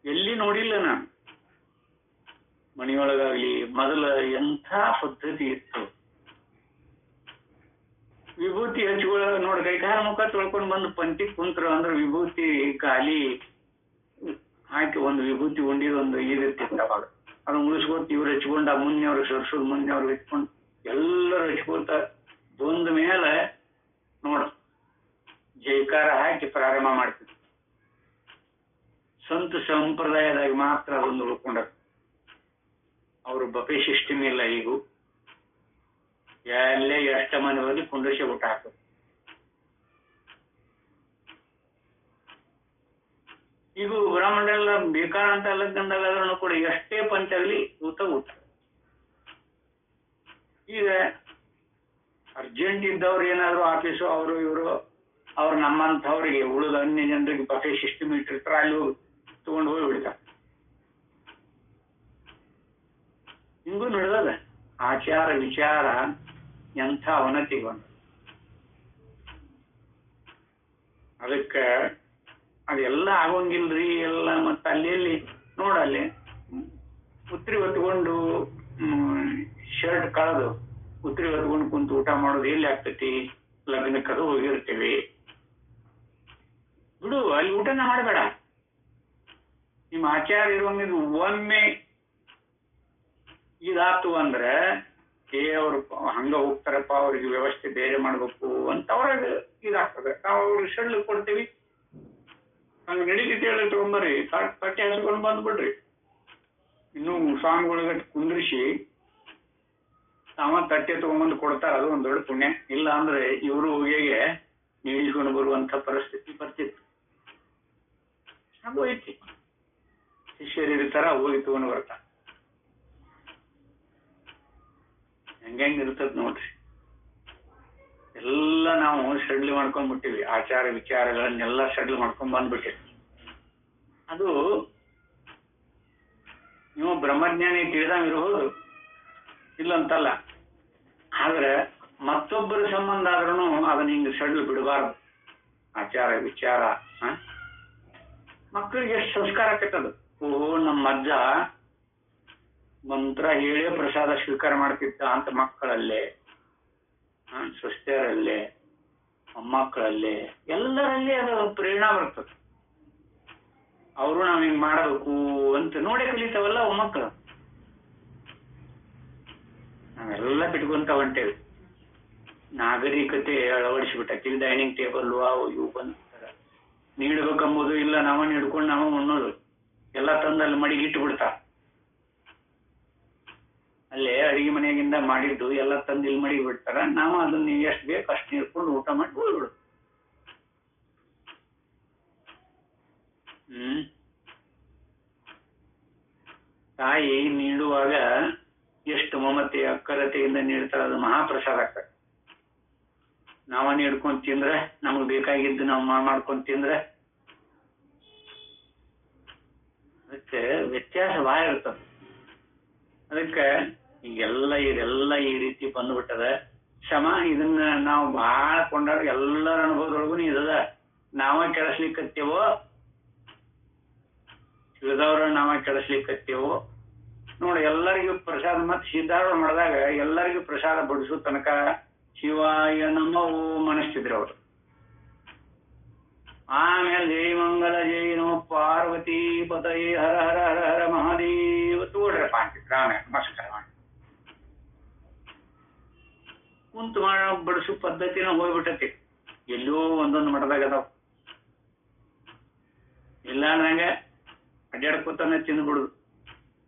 Speaker 1: ಎಲ್ಲಿ ನೋಡಿಲ್ಲ ನಾನು. ಮನೆಯೊಳಗಾಗ್ಲಿ ಮೊದಲ ಎಂಥ ಪದ್ಧತಿ ಇತ್ತು. ವಿಭೂತಿ ಹಚ್ಕೊಳ್ಳೋ ನೋಡಿ, ಕೈಕಾಲ ಮುಖ ತೊಳ್ಕೊಂಡ್ ಬಂದು ಪಂಕ್ತಿ ಕುಂತ್ರು ಅಂದ್ರೆ ವಿಭೂತಿ ಖಾಲಿ ಹಾಕಿ ಒಂದು ವಿಭೂತಿ ಉಂಡಿದ ಒಂದು ಇದಿರ್ತಿತ್ತು ಅವಾಗ. ಅದನ್ನ ಮುಗಿಸ್ಕೊತ ಇವ್ರು ಹಚ್ಕೊಂಡ ಮುಂದೆ ಅವ್ರಿಗೆ ಸರ್ಸೋದು, ಮುಂದೆ ಅವ್ರಿಗೆ ಹಚ್ಕೊಂಡು ಎಲ್ಲರೂ ಹಚ್ಕೊತ ಬಂದ ಮೇಲೆ ನೋಡ ಜೈಕಾರ ಹಾಕಿ ಪ್ರಾರಂಭ ಮಾಡ್ತಿದ್ರು. ಸಂತ ಸಂಪ್ರದಾಯದಾಗ ಮಾತ್ರ ಅದೊಂದು ಉಳ್ಕೊಂಡ. ಅವರು ಬಫೆ ಸಿಸ್ಟಮ್ ಇಲ್ಲ. ಈಗೂ ಎಲ್ಲೇ ಎಷ್ಟ ಮನೆ ಹೋಗಿ ಕುಂದ್ರಿಸಿ ಊಟ ಹಾಕೋದು. ಈಗ ಬ್ರಾಹ್ಮಣರೆಲ್ಲ ಬೇಕಾದಂತ ಲಗ್ನದಾಗಾದ್ರೂ ಕೂಡ ಎಷ್ಟೇ ಪಂಚಾಗ್ಲಿ ಊಟ. ಈಗ ಅರ್ಜೆಂಟ್ ಇದ್ದವ್ರು ಏನಾದ್ರು ಆಫೀಸು ಅವರು ಇವರು ಅವ್ರು ನಮ್ಮಂಥವ್ರಿಗೆ ಉಳಿದ ಅನ್ಯ ಜನರಿಗೆ ಬಫೆ ಸಿಸ್ಟಮ್ ಇಟ್ಟಿರ್ತಾರೆ, ಅಲ್ಲಿ ಹೋಗಿ ತಗೊಂಡು ಹೋಗಿ ಬಿಡ್ತಾರೆ. ಹಿಂಗೂ ನಡೆದದ ಆಚಾರ ವಿಚಾರ ಎಂಥ ಅವನತಿಗೆ ಬಂದ. ಅದಕ್ಕೆ ಅದೆಲ್ಲ ಆಗೋಂಗಿಲ್ರಿ ಎಲ್ಲ. ಮತ್ತ ಅಲ್ಲಿ ನೋಡಲ್ಲಿ ಉತ್ರಿ ಹೊತ್ಕೊಂಡು ಶರ್ಟ್ ಕಳೆದು ಉತ್ರಿ ಹೊತ್ಕೊಂಡು ಕುಂತು ಊಟ ಮಾಡೋದು ಎಲ್ಲಿ ಆಗ್ತೈತಿ? ಲಗ್ನಕ್ಕದು ಹೋಗಿರ್ತೀವಿ ಬಿಡು, ಅಲ್ಲಿ ಊಟನ ಮಾಡಬೇಡ. ನಿಮ್ಮ ಆಚಾರ ಇರುವಂಗ ಒಮ್ಮೆ ಇದಾತು ಅಂದ್ರೆ ಅವ್ರು ಹಂಗ ಹೋಗ್ತಾರಪ್ಪ, ಅವ್ರಿಗೆ ವ್ಯವಸ್ಥೆ ಬೇರೆ ಮಾಡ್ಬೇಕು ಅಂತ ಅವ್ರಾಗ ಇದಾಗ್ತದೆ. ನಾವು ಅವ್ರಿಗೆ ಸಡ್ಲು ಕೊಡ್ತೀವಿ, ಹಂಗ ನಡೀತಿತ್ತು ಹೇಳಿ ತಗೊಂಬರ್ರಿ, ಕಟ್ಟೆ ಹಚ್ಕೊಂಡು ಬಂದ್ಬಿಡ್ರಿ. ಇನ್ನು ಸ್ವಾಮಿಗಳಿಗೆ ಕುಂದ್ರಿಸಿ ತಾವ ತಟ್ಟೆ ತಗೊಂಡ್ಬಂದು ಕೊಡ್ತಾರ, ಅದು ಒಂದ್ ದೊಡ್ಡ ಪುಣ್ಯ. ಇಲ್ಲ ಅಂದ್ರೆ ಇವರು ಹೋಗಿಗೆ ನೀಳ್ಕೊಂಡು ಬರುವಂತ ಪರಿಸ್ಥಿತಿ ಬರ್ತಿತ್ತು. ಅದು ಐತಿ, ಶಿಷ್ಯರು ಇರ್ತಾರ, ಹೋಗಿ ತಗೊಂಡು ಬರ್ತಾರ. ಹೆಂಗಿರ್ತದ ನೋಡ್ರಿ. ಎಲ್ಲ ನಾವು ಸಡ್ಲು ಮಾಡ್ಕೊಂಡ್ಬಿಟ್ಟಿವಿ. ಆಚಾರ ವಿಚಾರಗಳನ್ನೆಲ್ಲ ಸಡ್ಲು ಮಾಡ್ಕೊಂಡ್ ಬಂದ್ಬಿಟ್ಟಿವಿ. ಅದು ನೀವು ಬ್ರಹ್ಮಜ್ಞಾನಿ ತಿಳಿದಂಗ ಇರಬಹುದು, ಇಲ್ಲಂತಲ್ಲ. ಆದ್ರೆ ಮತ್ತೊಬ್ಬರ ಸಂಬಂಧ ಆದ್ರೂ ಅದನ್ನ ಹಿಂಗ ಸಡ್ಲು ಬಿಡಬಾರ್ದು. ಆಚಾರ ವಿಚಾರ ಮಕ್ಕಳಿಗೆ ಎಷ್ಟು ಸಂಸ್ಕಾರ ಆಕತ್ತದು. ಓಹೋ, ನಮ್ಮ ಅಜ್ಜ ಮಂತ್ರ ಹೇಳಿ ಪ್ರಸಾದ ಸ್ವೀಕಾರ ಮಾಡ್ತಿದ್ದ ಅಂತ ಮಕ್ಕಳಲ್ಲೇ, ಸ್ವಸ್ಥರಲ್ಲೇ, ಮೊಮ್ಮಕ್ಕಳಲ್ಲೇ, ಎಲ್ಲರಲ್ಲಿ ಅದು ಪ್ರೇರಣಾ ಬರ್ತದೆ. ಅವರು ನಾವ್ ಹಿಂಗ್ ಮಾಡಬೇಕು ಅಂತ ನೋಡೇ ಕಲಿತಾವಲ್ಲ ಅವು ಮಕ್ಕಳು. ನಾವೆಲ್ಲ ಬಿಟ್ಕೊಂತ ಹೊಂಟೇವಿ. ನಾಗರಿಕತೆ ಅಳವಡಿಸ್ಬಿಟ್ಟೈತಿ. ಡೈನಿಂಗ್ ಟೇಬಲ್ ಅವು ಇವು ಬಂದ್ಬಿಡ್ತಾರ. ನೀಡ್ಬೇಕಂಬುದು ಇಲ್ಲ, ನಾವ ಹಿಡ್ಕೊಂಡು ನಾವು ಉಣ್ಣೋದು. ಎಲ್ಲ ತಂದಲ್ಲಿ ಮಡಿಗಿಟ್ಟು ಬಿಡ್ತಾರ. ಅಲ್ಲೇ ಅಡಿಗೆ ಮನೆಯಾಗಿಂದ ಮಾಡಿದ್ದು ಎಲ್ಲ ತಂದು ಇಲ್ಲಿ ಮಡಿಗೆ ಬಿಡ್ತಾರ. ನಾವು ಅದನ್ನ ಎಷ್ಟು ಬೇಕು ಅಷ್ಟು ನೀಡ್ಕೊಂಡು ಊಟ ಮಾಡಿ ಹೋಗ್ಬಿಡು. ತಾಯಿ ನೀಡುವಾಗ ಎಷ್ಟು ಮಮತೆ ಅಕ್ಕರತೆಯಿಂದ ನೀಡ್ತಾರ, ಅದು ಮಹಾಪ್ರಸಾದ ಆಗ್ತದೆ. ನಾವ ನೀಡ್ಕೊಂಡ್ ತಿಂದ್ರೆ, ನಮಗ್ ಬೇಕಾಗಿದ್ದು ನಾವು ಮಾಡ್ಕೊಂಡ್ ತಿಂದ್ರೆ ಅದಕ್ಕೆ ವ್ಯತ್ಯಾಸ ಭಾಳ ಇರ್ತದೆ. ಅದಕ್ಕೆ ಇದೆಲ್ಲ ಈ ರೀತಿ ಬಂದ್ಬಿಟ್ಟದ. ಇದನ್ನ ನಾವು ಬಹಳ ಕೊಂಡಾಡ ಎಲ್ಲರ ಅನುಭವದೊಳಗೂ ಇದದ. ನಾವ ಕೆಡಿಸ್ಲಿಕ್ಕತ್ತೇವೋ, ತಿಳಿದವ್ರ ನಾವ ಕೆಡಿಸ್ಲಿಕ್ಕತ್ತೇವೋ ನೋಡಿ. ಎಲ್ಲರಿಗೂ ಪ್ರಸಾದ ಮತ್ತೆ ಸಿದ್ಧಾರ್ಥ ಮಾಡಿದಾಗ ಎಲ್ಲರಿಗೂ ಪ್ರಸಾದ ಬಡಿಸೋ ತನಕ ಶಿವಾಯ ನಮ ಓಂ ಅನಿಸ್ತಿದ್ರು ಅವರು. ಆಮೇಲೆ ಜೈ ಮಂಗಲ ಜೈ ನಮ ಪಾರ್ವತಿ ಪತೈ ಹರ ಹರ ಹರ ಹರ ಮಹಾದೇವ ತೋಡ್ರಪ್ಪ ಅಂತಿದ್ರು. ಆಮೇಲೆ ನಮಸ್ಕಾರ ಮಾಡಿ ಕುಂತು ಬಡಿಸೋ ಪದ್ಧತಿನ ಹೋಗ್ಬಿಟ್ಟತಿ. ಎಲ್ಲೋ ಒಂದೊಂದು ಮಠದಾಗ ಅದಾವ. ಇಲ್ಲ ಅಂದಂಗ ಅಡ್ಡಾಡ್ಕೊತಾನೆ ತಿಂದ್ಬಿಡುದು.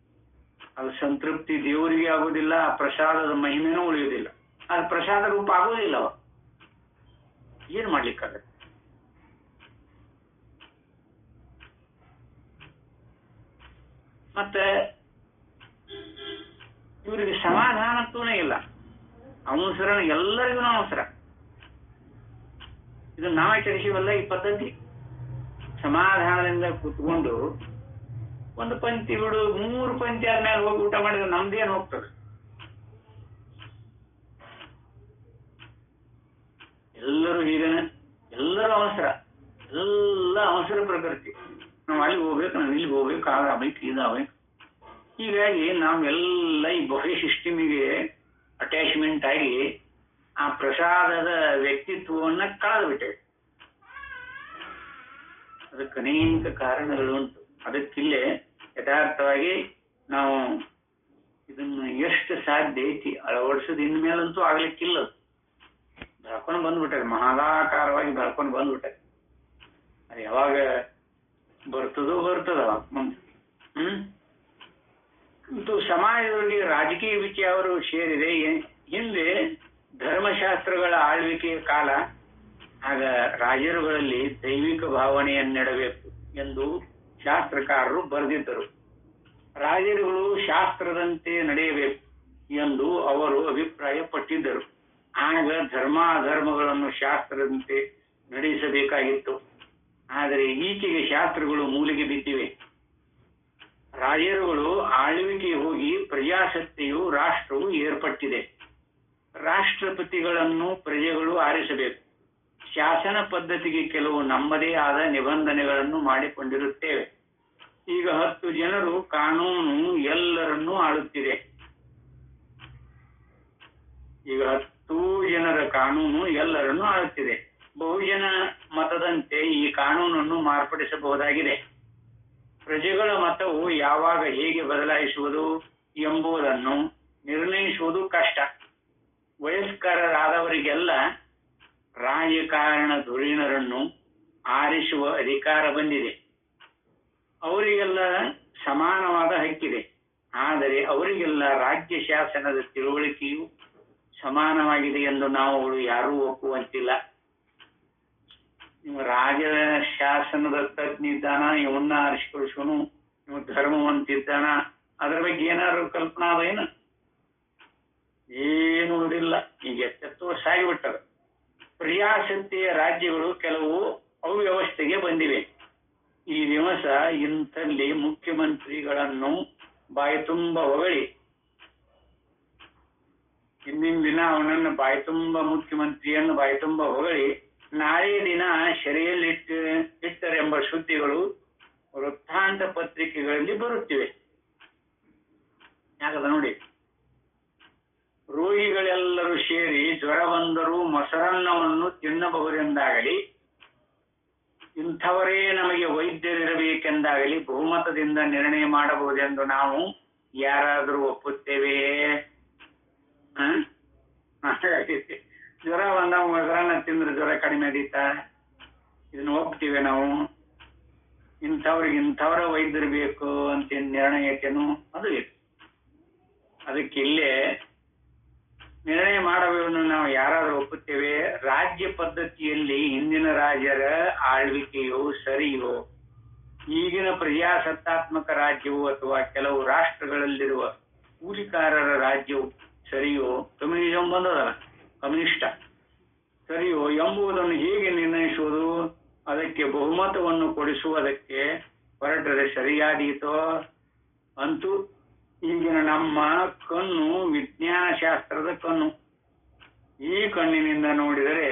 Speaker 1: ಅದು ಸಂತೃಪ್ತಿ ದೇವರಿಗೆ ಆಗೋದಿಲ್ಲ, ಆ ಪ್ರಸಾದದ ಮಹಿಮೆನೂ ಉಳಿಯೋದಿಲ್ಲ, ಅದು ಪ್ರಸಾದ ರೂಪ ಆಗೋದಿಲ್ಲ. ಅವ ಏನ್ ಮಾಡ್ಲಿಕ್ಕಾಗತ್ತೆ? ಮತ್ತೆ ಇವರಿಗೆ ಸಮಾಧಾನತ್ವನೇ ಇಲ್ಲ. ಅವಸರ ಎಲ್ಲರಿಗೂ ಅವಸರ. ಇದು ನಾವೇ ಕೆಡಿಸಿವಲ್ಲ ಈ ಪದ್ಧತಿ. ಸಮಾಧಾನದಿಂದ ಕೂತ್ಕೊಂಡು ಒಂದು ಪಂಕ್ತಿ ಬಿಡು, 3 ಪಂಕ್ತಿ ಆದ್ಮೇಲೆ ಹೋಗಿ ಊಟ ಮಾಡಿದ್ರೆ ನಮ್ದೇನ್ ಹೋಗ್ತದೆ? ಎಲ್ಲರೂ ಹೀಗೇನೆ, ಎಲ್ಲರೂ ಅವಸರ, ಎಲ್ಲ ಅವಸರ ಪ್ರಕೃತಿ. ನಾವು ಅಲ್ಲಿಗೆ ಹೋಗ್ಬೇಕು, ನಾವು ಇಲ್ಲಿಗೆ ಹೋಗ್ಬೇಕು, ಆಗಬೇಕು, ಇದಾಗಬೇಕು. ಹೀಗಾಗಿ ನಾವೆಲ್ಲ ಈ ಬಫೆ ಸಿಸ್ಟಮಿಗೆ ಅಟ್ಯಾಚ್ಮೆಂಟ್ ಆಗಿ ಆ ಪ್ರಸಾದದ ವ್ಯಕ್ತಿತ್ವವನ್ನ ಕಳೆದು ಬಿಟ್ಟೇವೆ. ಅದಕ್ಕೆ ಅನೇಕ ಕಾರಣಗಳು ಉಂಟು. ಅದಕ್ಕಿಲ್ಲೇ ಯಥಾರ್ಥವಾಗಿ ನಾವು ಇದನ್ನು ಎಷ್ಟು ಸಾಧ್ಯ ಐತಿ ಅಳವಡಿಸೋದು. ಇನ್ಮೇಲಂತೂ ಆಗ್ಲಿಕ್ಕಿಲ್ಲ. ಬೆಳ್ಕೊಂಡು ಬಂದ್ಬಿಟ್ಟದೆ, ಮಹಾಕಾರವಾಗಿ ಬೆಳ್ಕೊಂಡು ಬಂದ್ಬಿಟ್ಟದೆ. ಅದು ಯಾವಾಗ ಬರ್ತದವ ಮುಂದೆ. ಅಂತೂ ಸಮಾಜದಲ್ಲಿ ರಾಜಕೀಯ ವಿಷಯ ಅವರು ಸೇರಿದೆ. ಹಿಂದೆ ಧರ್ಮಶಾಸ್ತ್ರಗಳ ಆಳ್ವಿಕೆಯ ಕಾಲ. ಆಗ ರಾಜರುಗಳಲ್ಲಿ ದೈವಿಕ ಭಾವನೆಯನ್ನಿಡಬೇಕು ಎಂದು ಶಾಸ್ತ್ರಕಾರರು ಬರೆದಿದ್ದರು. ರಾಜರುಗಳು ಶಾಸ್ತ್ರದಂತೆ ನಡೆಯಬೇಕು ಎಂದು ಅವರು ಅಭಿಪ್ರಾಯ ಪಟ್ಟಿದ್ದರು. ಆಗ ಧರ್ಮಾಧರ್ಮಗಳನ್ನು ಶಾಸ್ತ್ರದಂತೆ ನಡೆಸಬೇಕಾಗಿತ್ತು. ಆದರೆ ಈಚೆಗೆ ಶಾಸ್ತ್ರಗಳು ಮೂಲೆಗೆ ಬಿದ್ದಿವೆ. ರಾಜರುಗಳು ಆಳ್ವಿಕೆ ಹೋಗಿ ಪ್ರಜಾಸತ್ತೆಯು ರಾಷ್ಟ್ರವು ಏರ್ಪಟ್ಟಿದೆ. ರಾಷ್ಟ್ರಪತಿಗಳನ್ನು ಪ್ರಜೆಗಳು ಆರಿಸಬೇಕು. ಶಾಸನ ಪದ್ಧತಿಗೆ ಕೆಲವು ನಮ್ಮದೇ ಆದ ನಿಬಂಧನೆಗಳನ್ನು ಮಾಡಿಕೊಂಡಿರುತ್ತೇವೆ. ಈಗ 10 ಜನರು ಕಾನೂನು ಎಲ್ಲರನ್ನೂ ಆಳುತ್ತಿದೆ. ಈಗ 10 ಜನರ ಕಾನೂನು ಎಲ್ಲರನ್ನೂ ಆಳುತ್ತಿದೆ. ಬಹುಜನ ಮತದಂತೆ ಈ ಕಾನೂನನ್ನು ಮಾರ್ಪಡಿಸಬಹುದಾಗಿದೆ. ಪ್ರಜೆಗಳ ಮತವು ಯಾವಾಗ ಹೇಗೆ ಬದಲಾಯಿಸುವುದು ಎಂಬುದನ್ನು ನಿರ್ಣಯಿಸುವುದು ಕಷ್ಟ. ವಯಸ್ಕರಾದವರಿಗೆಲ್ಲ ರಾಜಕಾರಣ ಧುರೀಣರನ್ನು ಆರಿಸುವ ಅಧಿಕಾರ ಬಂದಿದೆ. ಅವರಿಗೆಲ್ಲ ಸಮಾನವಾದ ಹಕ್ಕಿದೆ. ಆದರೆ ಅವರಿಗೆಲ್ಲ ರಾಜ್ಯ ಶಾಸನದ ತಿಳುವಳಿಕೆಯು ಸಮಾನವಾಗಿದೆ ಎಂದು ನಾವು ಯಾರೂ ಒಪ್ಪುವಂತಿಲ್ಲ. ನೀವು ರಾಜ ಶಾಸನದ ತಜ್ಞಿದ್ದಾನ, ಇವನ್ನ ಆರಿಸಿಕೊಳಿಸೋನು, ನೀವು ಧರ್ಮವಂತಿದ್ದಾನ, ಅದ್ರ ಬಗ್ಗೆ ಏನಾದ್ರು ಕಲ್ಪನಾ ಅದ? ಏನು ಇಲ್ಲ. ಈಗ ಎಷ್ಟೆತ್ತು ವರ್ಷ ಆಗಿಬಿಟ್ಟದ. ಪ್ರಜಾಸತ್ತೆಯ ರಾಜ್ಯಗಳು ಕೆಲವು ಅವ್ಯವಸ್ಥೆಗೆ ಬಂದಿವೆ. ಈ ದಿವಸ ಇಂಥಲ್ಲಿ ಮುಖ್ಯಮಂತ್ರಿಗಳನ್ನು ಬಾಯಿ ತುಂಬ ಹೊಗಳಿ, ಹಿಂದಿನ ದಿನ ಅವನನ್ನು ಬಾಯಿ ತುಂಬ ಮುಖ್ಯಮಂತ್ರಿಯನ್ನು ಬಾಯಿ ತುಂಬ ಹೊಗಳಿ ನಾಳೆ ದಿನ ಇಟ್ಟರೆಂಬ ಸುದ್ದಿಗಳು ವೃತ್ತಾಂತ ಪತ್ರಿಕೆಗಳಲ್ಲಿ ಬರುತ್ತಿವೆ. ಯಾಕದ ನೋಡಿ, ರೋಗಿಗಳೆಲ್ಲರೂ ಸೇರಿ ಜ್ವರ ಬಂದರೂ ಮೊಸರನ್ನವನ್ನು ತಿನ್ನಬಹುದೆಂದಾಗಲಿ, ಇಂಥವರೇ ನಮಗೆ ವೈದ್ಯರಿರಬೇಕೆಂದಾಗಲಿ ಬಹುಮತದಿಂದ ನಿರ್ಣಯ ಮಾಡಬಹುದೆಂದು ನಾವು ಯಾರಾದರೂ ಒಪ್ಪುತ್ತೇವೆಯೇ? ಜ್ವರ ಬಂದಾಗ ಮೊಸರನ್ನ ತಿಂದ್ರೆ ಜ್ವರ ಕಡಿಮೆ ಆದೀತಾ? ಇದನ್ನ ಒಪ್ತೀವಿ ನಾವು? ಇಂಥವ್ರ ವೈದ್ಯರು ಬೇಕು ಅಂತ ನಿರ್ಣಯಕ್ಕೇನು ಅದು ಇದೆ. ಅದಕ್ಕೆ ಇಲ್ಲೇ ನಿರ್ಣಯ ಮಾಡಬೇಕನ್ನು ನಾವು ಯಾರಾದ್ರೂ ಒಪ್ಪುತ್ತೇವೆ? ರಾಜ್ಯ ಪದ್ಧತಿಯಲ್ಲಿ ಹಿಂದಿನ ರಾಜರ ಆಳ್ವಿಕೆಯೋ ಸರಿಯೋ, ಈಗಿನ ಪ್ರಜಾಸತ್ತಾತ್ಮಕ ರಾಜ್ಯವು ಅಥವಾ ಕೆಲವು ರಾಷ್ಟ್ರಗಳಲ್ಲಿರುವ ಕೂಲಿಕಾರರ ರಾಜ್ಯವು ಸರಿಯೋ, ಕಮ್ಯುನಿಸಂ ಬಂದದಲ್ಲ, ಕಮ್ಯುನಿಷ್ಟ ಸರಿಯೋ ಎಂಬುದನ್ನು ಹೇಗೆ ನಿರ್ಣಯಿಸುವುದು? ಅದಕ್ಕೆ ಬಹುಮತವನ್ನು ಕೊಡಿಸುವುದಕ್ಕೆ ಹೊರಟರೆ ಸರಿಯಾದೀತೋ? ಅಂತೂ ಈಗಿನ ನಮ್ಮ ಕಣ್ಣು ವಿಜ್ಞಾನ ಶಾಸ್ತ್ರದ ಕಣ್ಣು. ಈ ಕಣ್ಣಿನಿಂದ ನೋಡಿದರೆ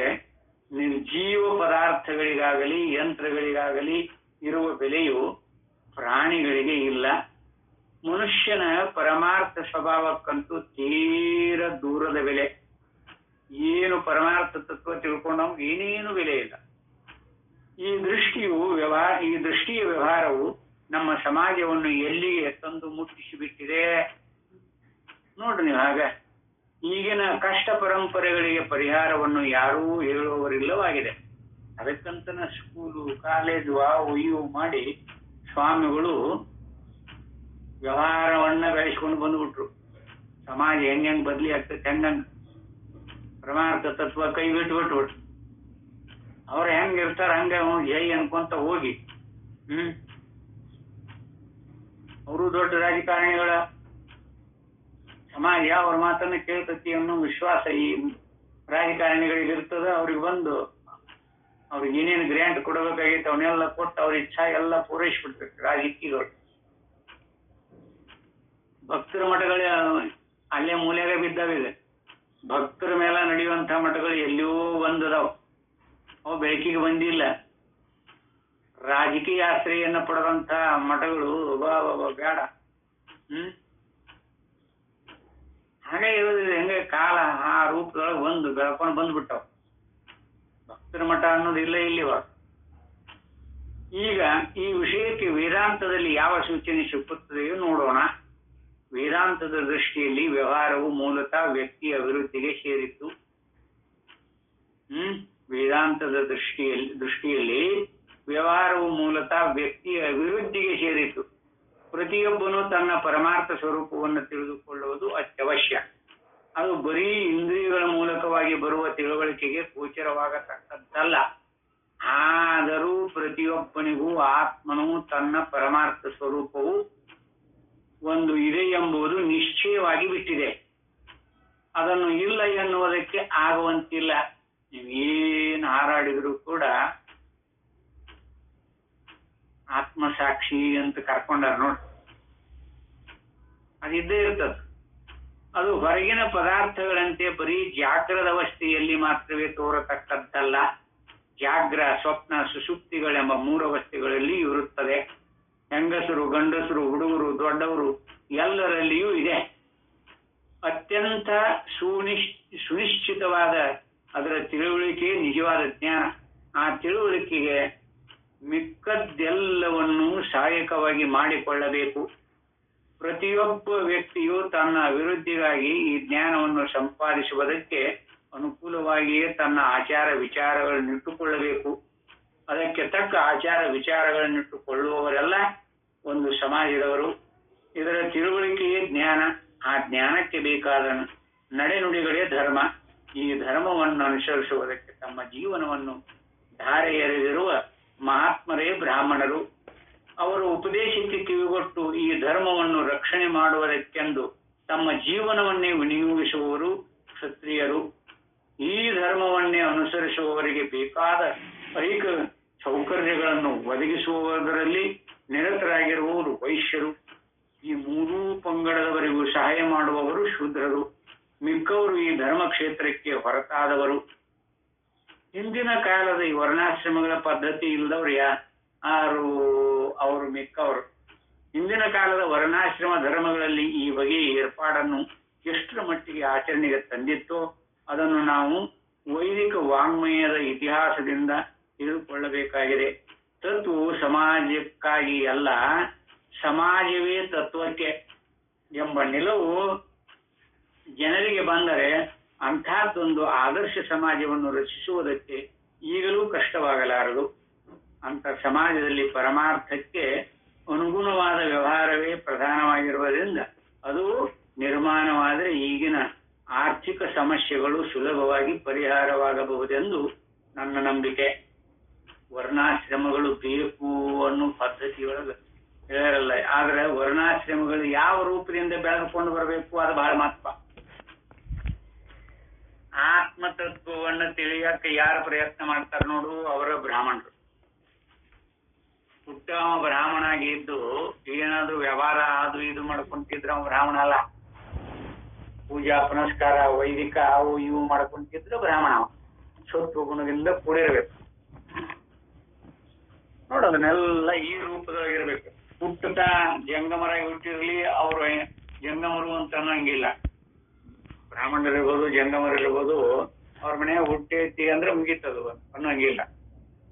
Speaker 1: ನಿರ್ಜೀವ ಪದಾರ್ಥಗಳಿಗಾಗಲಿ ಯಂತ್ರಗಳಿಗಾಗಲಿ ಇರುವ ಬೆಲೆಯು ಪ್ರಾಣಿಗಳಿಗೆ ಇಲ್ಲ. ಮನುಷ್ಯನ ಪರಮಾರ್ಥ ಸ್ವಭಾವಕ್ಕಂತೂ ತೀರ ದೂರದ ಬೆಲೆ. ಏನು ಪರಮಾರ್ಥ ತತ್ವ ತಿಳ್ಕೊಂಡವ್ ಏನೇನು ಬೆಲೆ ಇಲ್ಲ. ಈ ದೃಷ್ಟಿಯ ವ್ಯವಹಾರವು ನಮ್ಮ ಸಮಾಜವನ್ನು ಎಲ್ಲಿಗೆ ತಂದು ಮುಟ್ಟಿಸಿಬಿಟ್ಟಿದೆ ನೋಡ್ರಿ ನೀವು. ಆಗ ಈಗಿನ ಕಷ್ಟ ಪರಂಪರೆಗಳಿಗೆ ಪರಿಹಾರವನ್ನು ಯಾರೂ ಹೇಳುವವರಿಲ್ಲವಾಗಿದೆ. ಅದಕ್ಕಂತನ ಸ್ಕೂಲು ಕಾಲೇಜು ಇವು ಮಾಡಿ ಸ್ವಾಮಿಗಳು ವ್ಯವಹಾರವನ್ನ ಬೆಳೆಸ್ಕೊಂಡು ಬಂದ್ಬಿಟ್ರು. ಸಮಾಜ ಹೆಂಗ್ ಬದ್ಲಿ ಆಗ್ತದೆ ಹೆಂಗಂಗ ಪರಮಾರ್ಥ ತತ್ವ ಕೈ ಬಿಟ್ಬಿಟ್ರು. ಅವ್ರ ಹೆಂಗ್ ಇರ್ತಾರ ಹಂಗ ಜೈ ಅನ್ಕೊಂತ ಹೋಗಿ ಅವರು ದೊಡ್ಡ ರಾಜಕಾರಣಿಗಳ ಸಮಾಜ ಅವ್ರ ಮಾತನ್ನ ಕೇಳ್ತತಿ ಅನ್ನೋ ವಿಶ್ವಾಸ ಈ ರಾಜಕಾರಣಿಗಳಿಗೆ ಇರ್ತದ. ಅವ್ರಿಗೆ ಬಂದು ಅವ್ರಿಗೆ ಏನೇನು ಗ್ರ್ಯಾಂಟ್ ಕೊಡಬೇಕಾಗಿತ್ತು ಅವನ್ನೆಲ್ಲ ಕೊಟ್ಟು ಅವ್ರ ಇಚ್ಛಾ ಎಲ್ಲ ಪೂರೈಸ್ಬಿಡ್ಬೇಕು ರಾಜಕೀಯಗಳು. ಭಕ್ತರ ಮಠಗಳೇ ಅಲ್ಲೇ ಮೂಲೆಗೆ ಬಿದ್ದಾವಿದೆ. ಭಕ್ತರ ಮೇಲೆ ನಡೆಯುವಂತಹ ಮಠಗಳು ಎಲ್ಲಿಯೂ ಒಂದದಾವ್, ಅವು ಬೆಳಕಿಗೆ ಬಂದಿಲ್ಲ. ರಾಜಕೀಯ ಆಶ್ರಯನ್ನ ಪಡೆದಂತ ಮಠಗಳು ಬೇಡ. ಹಾಗೆ ಇರೋದಿಲ್ಲ. ಹೆಂಗೆ ಕಾಲ ಆ ರೂಪದೊಳಗೆ ಬಂದು ಬೆಳ್ಕೊಂಡು ಬಂದ್ಬಿಟ್ಟವ್. ಭಕ್ತರ ಮಠ ಅನ್ನೋದು ಇಲ್ಲ ಇಲ್ಲಿವಾಗ. ಈಗ ಈ ವಿಷಯಕ್ಕೆ ವೇದಾಂತದಲ್ಲಿ ಯಾವ ಸೂಚನೆ ಸಿಕ್ಕುತ್ತದೆಯೋ ನೋಡೋಣ. ವೇದಾಂತದ ದೃಷ್ಟಿಯಲ್ಲಿ ವ್ಯವಹಾರವು ಮೂಲತಃ ವ್ಯಕ್ತಿಯ ಅಭಿವೃದ್ಧಿಗೆ ಸೇರಿತ್ತು. ವೇದಾಂತದ ದೃಷ್ಟಿಯಲ್ಲಿ ವ್ಯವಹಾರವು ಮೂಲತಃ ವ್ಯಕ್ತಿಯ ಅಭಿವೃದ್ಧಿಗೆ ಸೇರಿತು. ಪ್ರತಿಯೊಬ್ಬನು ತನ್ನ ಪರಮಾರ್ಥ ಸ್ವರೂಪವನ್ನು ತಿಳಿದುಕೊಳ್ಳುವುದು ಅತ್ಯವಶ್ಯ. ಅದು ಬರೀ ಇಂದ್ರಿಯಗಳ ಮೂಲಕವಾಗಿ ಬರುವ ತಿಳುವಳಿಕೆಗೆ ಗೋಚರವಾಗತಕ್ಕದ್ದಲ್ಲ. ಆದರೂ ಪ್ರತಿಯೊಬ್ಬನಿಗೂ ಆತ್ಮನು ತನ್ನ ಪರಮಾರ್ಥ ಸ್ವರೂಪವು ಒಂದು ಇದೆ ಎಂಬುದು ನಿಶ್ಚಯವಾಗಿ ಬಿಟ್ಟಿದೆ. ಅದನ್ನು ಇಲ್ಲ ಎನ್ನುವುದಕ್ಕೆ ಆಗುವಂತಿಲ್ಲ. ನೀವೇನು ಹಾರಾಡಿದ್ರು ಕೂಡ ಆತ್ಮಸಾಕ್ಷಿ ಅಂತ ಕರ್ಕೊಂಡಾರ ನೋಡಿ, ಅದಿದ್ದೇ ಇರ್ತದ. ಅದು ಹೊರಗಿನ ಪದಾರ್ಥಗಳಂತೆ ಬರೀ ಜಾಗ್ರದ ಅವಸ್ಥೆಯಲ್ಲಿ ಮಾತ್ರವೇ ತೋರತಕ್ಕದ್ದಲ್ಲ. ಜಾಗ್ರ, ಸ್ವಪ್ನ, ಸುಷುಪ್ತಿಗಳೆಂಬ 3 ಅವಸ್ಥೆಗಳಲ್ಲಿ ಇರುತ್ತದೆ. ಹೆಂಗಸರು, ಗಂಡಸರು, ಹುಡುಗರು, ದೊಡ್ಡವರು ಎಲ್ಲರಲ್ಲಿಯೂ ಇದೆ. ಅತ್ಯಂತ ಸುನಿಶ್ಚಿತವಾದ ಅದರ ತಿಳುವಳಿಕೆ ನಿಜವಾದ ಜ್ಞಾನ. ಆ ತಿಳುವಳಿಕೆಗೆ ಮಿಕ್ಕದ್ದೆಲ್ಲವನ್ನು ಸಹಾಯಕವಾಗಿ ಮಾಡಿಕೊಳ್ಳಬೇಕು. ಪ್ರತಿಯೊಬ್ಬ ವ್ಯಕ್ತಿಯು ತನ್ನ ಅಭಿವೃದ್ಧಿಗಾಗಿ ಈ ಜ್ಞಾನವನ್ನು ಸಂಪಾದಿಸುವುದಕ್ಕೆ ಅನುಕೂಲವಾಗಿಯೇ ತನ್ನ ಆಚಾರ ವಿಚಾರಗಳನ್ನಿಟ್ಟುಕೊಳ್ಳಬೇಕು. ಅದಕ್ಕೆ ತಕ್ಕ ಆಚಾರ ವಿಚಾರಗಳನ್ನಿಟ್ಟುಕೊಳ್ಳುವವರೆಲ್ಲ ಒಂದು ಸಮಾಜದವರು. ಇದರ ತಿಳುವಳಿಕೆಯೇ ಜ್ಞಾನ. ಆ ಜ್ಞಾನಕ್ಕೆ ಬೇಕಾದ ನಡೆನುಡಿಗಳೇ ಧರ್ಮ. ಈ ಧರ್ಮವನ್ನು ಅನುಸರಿಸುವುದಕ್ಕೆ ತಮ್ಮ ಜೀವನವನ್ನು ಧಾರೆ ಎರೆದಿರುವ ಮಹಾತ್ಮರೇ ಬ್ರಾಹ್ಮಣರು. ಅವರು ಉಪದೇಶಕ್ಕೆ ಕಿವಿಗೊಟ್ಟು ಈ ಧರ್ಮವನ್ನು ರಕ್ಷಣೆ ಮಾಡುವುದಕ್ಕೆಂದು ತಮ್ಮ ಜೀವನವನ್ನೇ ವಿನಿಯೋಗಿಸುವವರು ಕ್ಷತ್ರಿಯರು. ಈ ಧರ್ಮವನ್ನೇ ಅನುಸರಿಸುವವರಿಗೆ ಬೇಕಾದ ಐಕ ಸೌಕರ್ಯಗಳನ್ನು ಒದಗಿಸುವುದರಲ್ಲಿ ನಿರತರಾಗಿರುವವರು ವೈಶ್ಯರು. ಈ ಮೂರೂ ಪಂಗಡದವರಿಗೂ ಸಹಾಯ ಮಾಡುವವರು ಶೂದ್ರರು. ಮಿಕ್ಕವರು ಈ ಧರ್ಮ ಕ್ಷೇತ್ರಕ್ಕೆ ಹೊರತಾದವರು. ಹಿಂದಿನ ಕಾಲದ ಈ ವರ್ಣಾಶ್ರಮಗಳ ಪದ್ಧತಿ ಇಲ್ಲದವ್ರು ಯಾರು? ಅವರು ಮಿಕ್ಕವರು. ಹಿಂದಿನ ಕಾಲದ ವರ್ಣಾಶ್ರಮ ಧರ್ಮಗಳಲ್ಲಿ ಈ ಬಗೆಯ ಏರ್ಪಾಡನ್ನು ಎಷ್ಟರ ಮಟ್ಟಿಗೆ ಆಚರಣೆಗೆ ತಂದಿತ್ತೋ ಅದನ್ನು ನಾವು ವೈದಿಕ ವಾಂಗ್ಮಯದ ಇತಿಹಾಸದಿಂದ ತಿಳಿದುಕೊಳ್ಳಬೇಕಾಗಿದೆ. ತತ್ವವು ಸಮಾಜಕ್ಕಾಗಿ ಅಲ್ಲ, ಸಮಾಜವೇ ತತ್ವಕ್ಕೆ ಎಂಬ ನಿಲುವು ಜನರಿಗೆ ಬಂದರೆ ಅಂಥದ್ದೊಂದು ಆದರ್ಶ ಸಮಾಜವನ್ನು ರಚಿಸುವುದಕ್ಕೆ ಈಗಲೂ ಕಷ್ಟವಾಗಲಾರದು. ಅಂಥ ಸಮಾಜದಲ್ಲಿ ಪರಮಾರ್ಥಕ್ಕೆ ಅನುಗುಣವಾದ ವ್ಯವಹಾರವೇ ಪ್ರಧಾನವಾಗಿರುವುದರಿಂದ ಅದು ನಿರ್ಮಾಣವಾದರೆ ಈಗಿನ ಆರ್ಥಿಕ ಸಮಸ್ಯೆಗಳು ಸುಲಭವಾಗಿ ಪರಿಹಾರವಾಗಬಹುದೆಂದು ನನ್ನ ನಂಬಿಕೆ. ವರ್ಣಾಶ್ರಮಗಳು ಬೇಕು ಅನ್ನೋ ಪದ್ಧತಿಯೊಳಗೆ ಹೇಳಲ್ಲ. ಆದ್ರೆ ವರ್ಣಾಶ್ರಮಗಳು ಯಾವ ರೂಪದಿಂದ ಬೆಳೆದುಕೊಂಡು ಬರಬೇಕು ಅದು ಬಹಳ ಮಹತ್ವ. ಆತ್ಮತತ್ವವನ್ನು ತಿಳಿಯಕ್ಕೆ ಯಾರು ಪ್ರಯತ್ನ ಮಾಡ್ತಾರೆ ನೋಡು, ಅವರ ಬ್ರಾಹ್ಮಣರು. ಉತ್ತಮ ಬ್ರಾಹ್ಮಣ ಆಗಿದ್ದು ಏನಾದ್ರು ವ್ಯವಹಾರ ಅದು ಇದು ಮಾಡ್ಕೊಂತಿದ್ರ ಅವ ಬ್ರಾಹ್ಮಣ ಅಲ್ಲ. ಪೂಜಾ ಪುನಸ್ಕಾರ ವೈದಿಕ ಅವು ಇವು ಮಾಡ್ಕೊಂತಿದ್ರು ಬ್ರಾಹ್ಮಣ. ಸತ್ವ ಗುಣದಿಂದ ಕೂಡಿರ್ಬೇಕು. ನೋಡೋದನ್ನೆಲ್ಲ ಈ ರೂಪದೊಳಗಿರ್ಬೇಕು. ಹುಟ್ಟುತ್ತ ಜಂಗಮರಾಗಿ ಹುಟ್ಟಿರ್ಲಿ, ಅವರು ಜಂಗಮರು ಅಂತ ಅನ್ನಂಗಿಲ್ಲ. ಬ್ರಾಹ್ಮಣರಿರ್ಬೋದು ಜಂಗಮರಿರ್ಬೋದು, ಅವ್ರ ಮನೆಯಾಗ ಹುಟ್ಟೈತಿ ಅಂದ್ರೆ ಮುಗೀತದು ಅನ್ನಂಗಿಲ್ಲ.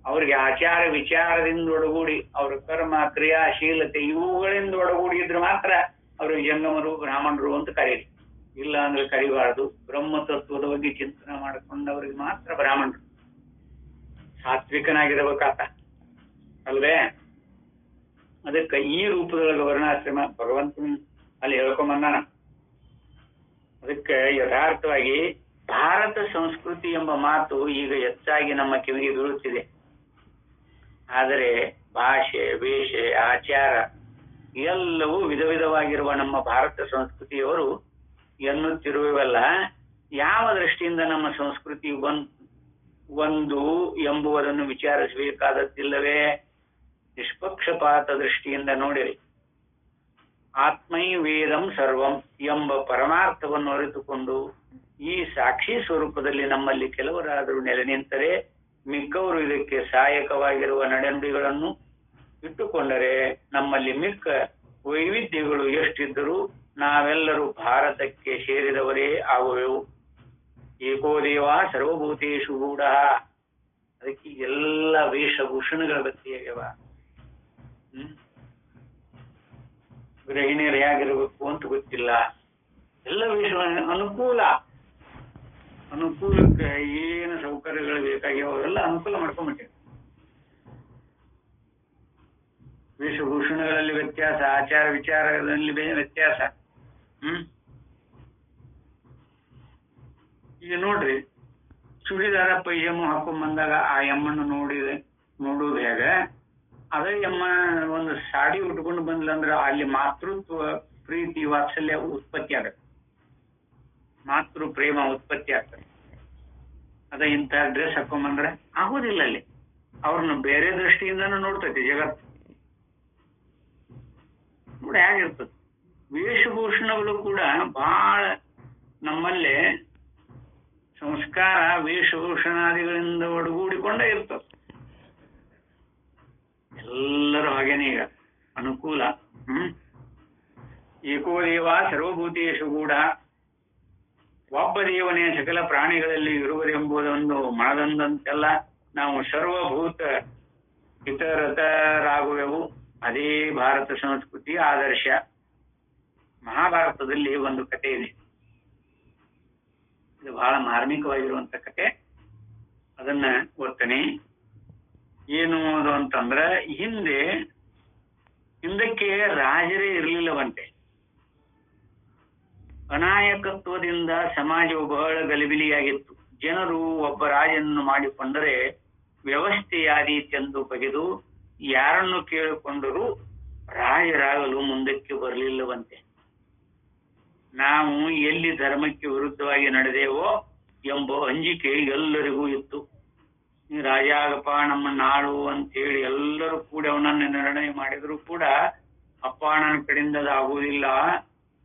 Speaker 1: ಅವ್ರಿಗೆ ಆಚಾರ ವಿಚಾರದಿಂದ ಒಡಗೂಡಿ ಅವ್ರ ಕರ್ಮ ಕ್ರಿಯಾಶೀಲತೆ ಇವುಗಳಿಂದ ಒಡಗೂಡಿ ಇದ್ರೆ ಮಾತ್ರ ಅವ್ರಿಗೆ ಜಂಗಮರು ಬ್ರಾಹ್ಮಣರು ಅಂತ ಕರೀರಿ. ಇಲ್ಲ ಅಂದ್ರೆ ಕರಿಬಾರದು. ಬ್ರಹ್ಮತತ್ವದ ಬಗ್ಗೆ ಚಿಂತನೆ ಮಾಡಿಕೊಂಡವ್ರಿಗೆ ಮಾತ್ರ ಬ್ರಾಹ್ಮಣರು. ಸಾತ್ವಿಕನಾಗಿರ್ಬೇಕಾತ ಅಲ್ವೇ? ಅದಕ್ಕೆ ಈ ರೂಪದೊಳಗೆ ವರ್ಣಾಶ್ರಮ ಭಗವಂತನ ಅಲ್ಲಿ ಹೇಳ್ಕೊಂಬಂದಾನ. ಅದಕ್ಕೆ ಯಥಾರ್ಥವಾಗಿ ಭಾರತ ಸಂಸ್ಕೃತಿ ಎಂಬ ಮಾತು ಈಗ ಹೆಚ್ಚಾಗಿ ನಮ್ಮ ಕಿವಿಗೆ ಬೀಳುತ್ತಿದೆ. ಆದರೆ ಭಾಷೆ ವೇಷ ಆಚಾರ ಎಲ್ಲವೂ ವಿಧ ವಿಧವಾಗಿರುವ ನಮ್ಮ ಭಾರತ ಸಂಸ್ಕೃತಿಯವರು ಎನ್ನುತ್ತಿರುವಲ್ಲ, ಯಾವ ದೃಷ್ಟಿಯಿಂದ ನಮ್ಮ ಸಂಸ್ಕೃತಿ ಒಂದು ಎಂಬುದನ್ನು ವಿಚಾರಿಸಬೇಕಾದದ್ದಿಲ್ಲವೇ? ನಿಷ್ಪಕ್ಷಪಾತ ದೃಷ್ಟಿಯಿಂದ ನೋಡಿರಿ. ಆತ್ಮೈ ವೇದಂ ಸರ್ವಂ ಎಂಬ ಪರಮಾರ್ಥವನ್ನು ಅರಿತುಕೊಂಡು ಈ ಸಾಕ್ಷಿ ಸ್ವರೂಪದಲ್ಲಿ ನಮ್ಮಲ್ಲಿ ಕೆಲವರಾದರೂ ನೆಲೆ ನಿಂತರೆ, ಮಿಕ್ಕವರು ಇದಕ್ಕೆ ಸಹಾಯಕವಾಗಿರುವ ನಡೆನುಡಿಗಳನ್ನು ಇಟ್ಟುಕೊಂಡರೆ ನಮ್ಮಲ್ಲಿ ಮಿಕ್ಕ ವೈವಿಧ್ಯಗಳು ಎಷ್ಟಿದ್ದರೂ ನಾವೆಲ್ಲರೂ ಭಾರತಕ್ಕೆ ಸೇರಿದವರೇ ಆಗುವೆವು. ಏಕೋದೇವ ಸರ್ವಭೂತೇಶು ಗೂಢ. ಅದಕ್ಕೆ ಎಲ್ಲ ವೇಷಭೂಷಣಗಳ ಗತಿಯಾಗ್ಯವ. ಗೃಹಿಣಿಯರು ಹೇಗಿರ್ಬೇಕು ಅಂತ ಗೊತ್ತಿಲ್ಲ. ಎಲ್ಲ ವೇಷ ಅನುಕೂಲಕ್ಕೆ ಏನು ಸೌಕರ್ಯಗಳು ಬೇಕಾಗ್ಯಾವ ಅವೆಲ್ಲ ಅನುಕೂಲ ಮಾಡ್ಕೊಂಡ್ಬಿಟ್ಟೆ. ವೇಷಭೂಷಣಗಳಲ್ಲಿ ವ್ಯತ್ಯಾಸ, ಆಚಾರ ವಿಚಾರಗಳಲ್ಲಿ ವ್ಯತ್ಯಾಸ. ಈಗ ನೋಡ್ರಿ, ಚೂಡಿದಾರ ಪೈಜಾಮ ಹಾಕೊಂಡ್ ಬಂದಾಗ ಆ ಎಮ್ಮನ್ನು ನೋಡುವುದು ಹೇಗ, ಅದೇ ಎಮ್ಮ ಒಂದು ಸಾಡಿ ಉಟ್ಕೊಂಡು ಬಂದ್ಲಂದ್ರ ಅಲ್ಲಿ ಮಾತೃತ್ವ ಪ್ರೀತಿ ವಾತ್ಸಲ್ಯ ಉತ್ಪತ್ತಿ ಆಗತ್ತೆ. ಮಾತೃ ಪ್ರೇಮ ಉತ್ಪತ್ತಿ ಆಗ್ತದೆ. ಅದ ಇಂಥ ಡ್ರೆಸ್ ಹಾಕೊಂಬಂದ್ರೆ ಆಗೋದಿಲ್ಲ. ಅಲ್ಲಿ ಅವ್ರನ್ನ ಬೇರೆ ದೃಷ್ಟಿಯಿಂದನೂ ನೋಡ್ತೈತಿ ಜಗತ್ತು. ನೋಡಿ ಹೇಗಿರ್ತದೆ. ವೇಷಭೂಷಣಗಳು ಕೂಡ ಬಹಳ ನಮ್ಮಲ್ಲಿ ಸಂಸ್ಕಾರ ವೇಷಭೂಷಣಾದಿಗಳಿಂದ ಒಡಗೂಡಿಕೊಂಡೇ ಇರ್ತದೆ. ಎಲ್ಲರೂ ಹಾಗೇನೆ ಈಗ ಅನುಕೂಲ. ಏಕೋದೇವ ಸರ್ವಭೂತೇಶು ಗೂಢ. ಒಬ್ಬ ದೇವನೇ ಸಕಲ ಪ್ರಾಣಿಗಳಲ್ಲಿ ಇರುವರೆಂಬುದೊಂದು ಮನದಂದಂತೆಲ್ಲ ನಾವು ಸರ್ವಭೂತ ಹಿತರತರಾಗುವೆವು. ಅದೇ ಭಾರತ ಸಂಸ್ಕೃತಿ ಆದರ್ಶ. ಮಹಾಭಾರತದಲ್ಲಿ ಒಂದು ಕಥೆ ಇದೆ. ಇದು ಬಹಳ ಮಾರ್ಮಿಕವಾಗಿರುವಂತ ಕಥೆ. ಅದನ್ನ ಓದ್ತೇನೆ. ಏನು ಅದು ಅಂತಂದ್ರ, ಹಿಂದಕ್ಕೆ ರಾಜರೇ ಇರಲಿಲ್ಲವಂತೆ. ಅನಾಯಕತ್ವದಿಂದ ಸಮಾಜವು ಬಹಳ ಗಲಿಬಿಲಿಯಾಗಿತ್ತು. ಜನರು ಒಬ್ಬ ರಾಜನನ್ನು ಮಾಡಿಕೊಂಡರೆ ವ್ಯವಸ್ಥೆಯಾದೀತೆಂದು ಬಗೆದು ಯಾರನ್ನು ಕೇಳಿಕೊಂಡರೂ ರಾಜರಾಗಲು ಮುಂದಕ್ಕೆ ಬರಲಿಲ್ಲವಂತೆ. ನಾವು ಎಲ್ಲಿ ಧರ್ಮಕ್ಕೆ ವಿರುದ್ಧವಾಗಿ ನಡೆದೇವೋ ಎಂಬ ಅಂಜಿಕೆ ಎಲ್ಲರಿಗೂ ಇತ್ತು. ನೀ ರಾಜ ಆಗಪ್ಪ ನಮ್ಮನ್ನ ಆಳು ಅಂತೇಳಿ ಎಲ್ಲರೂ ಕೂಡ ಅವನನ್ನ ನಿರ್ಣಯ ಮಾಡಿದ್ರು ಕೂಡ ಅಪ್ಪ ನನ್ನ ಕಡೆಯಿಂದ ಅದು ಆಗುವುದಿಲ್ಲ,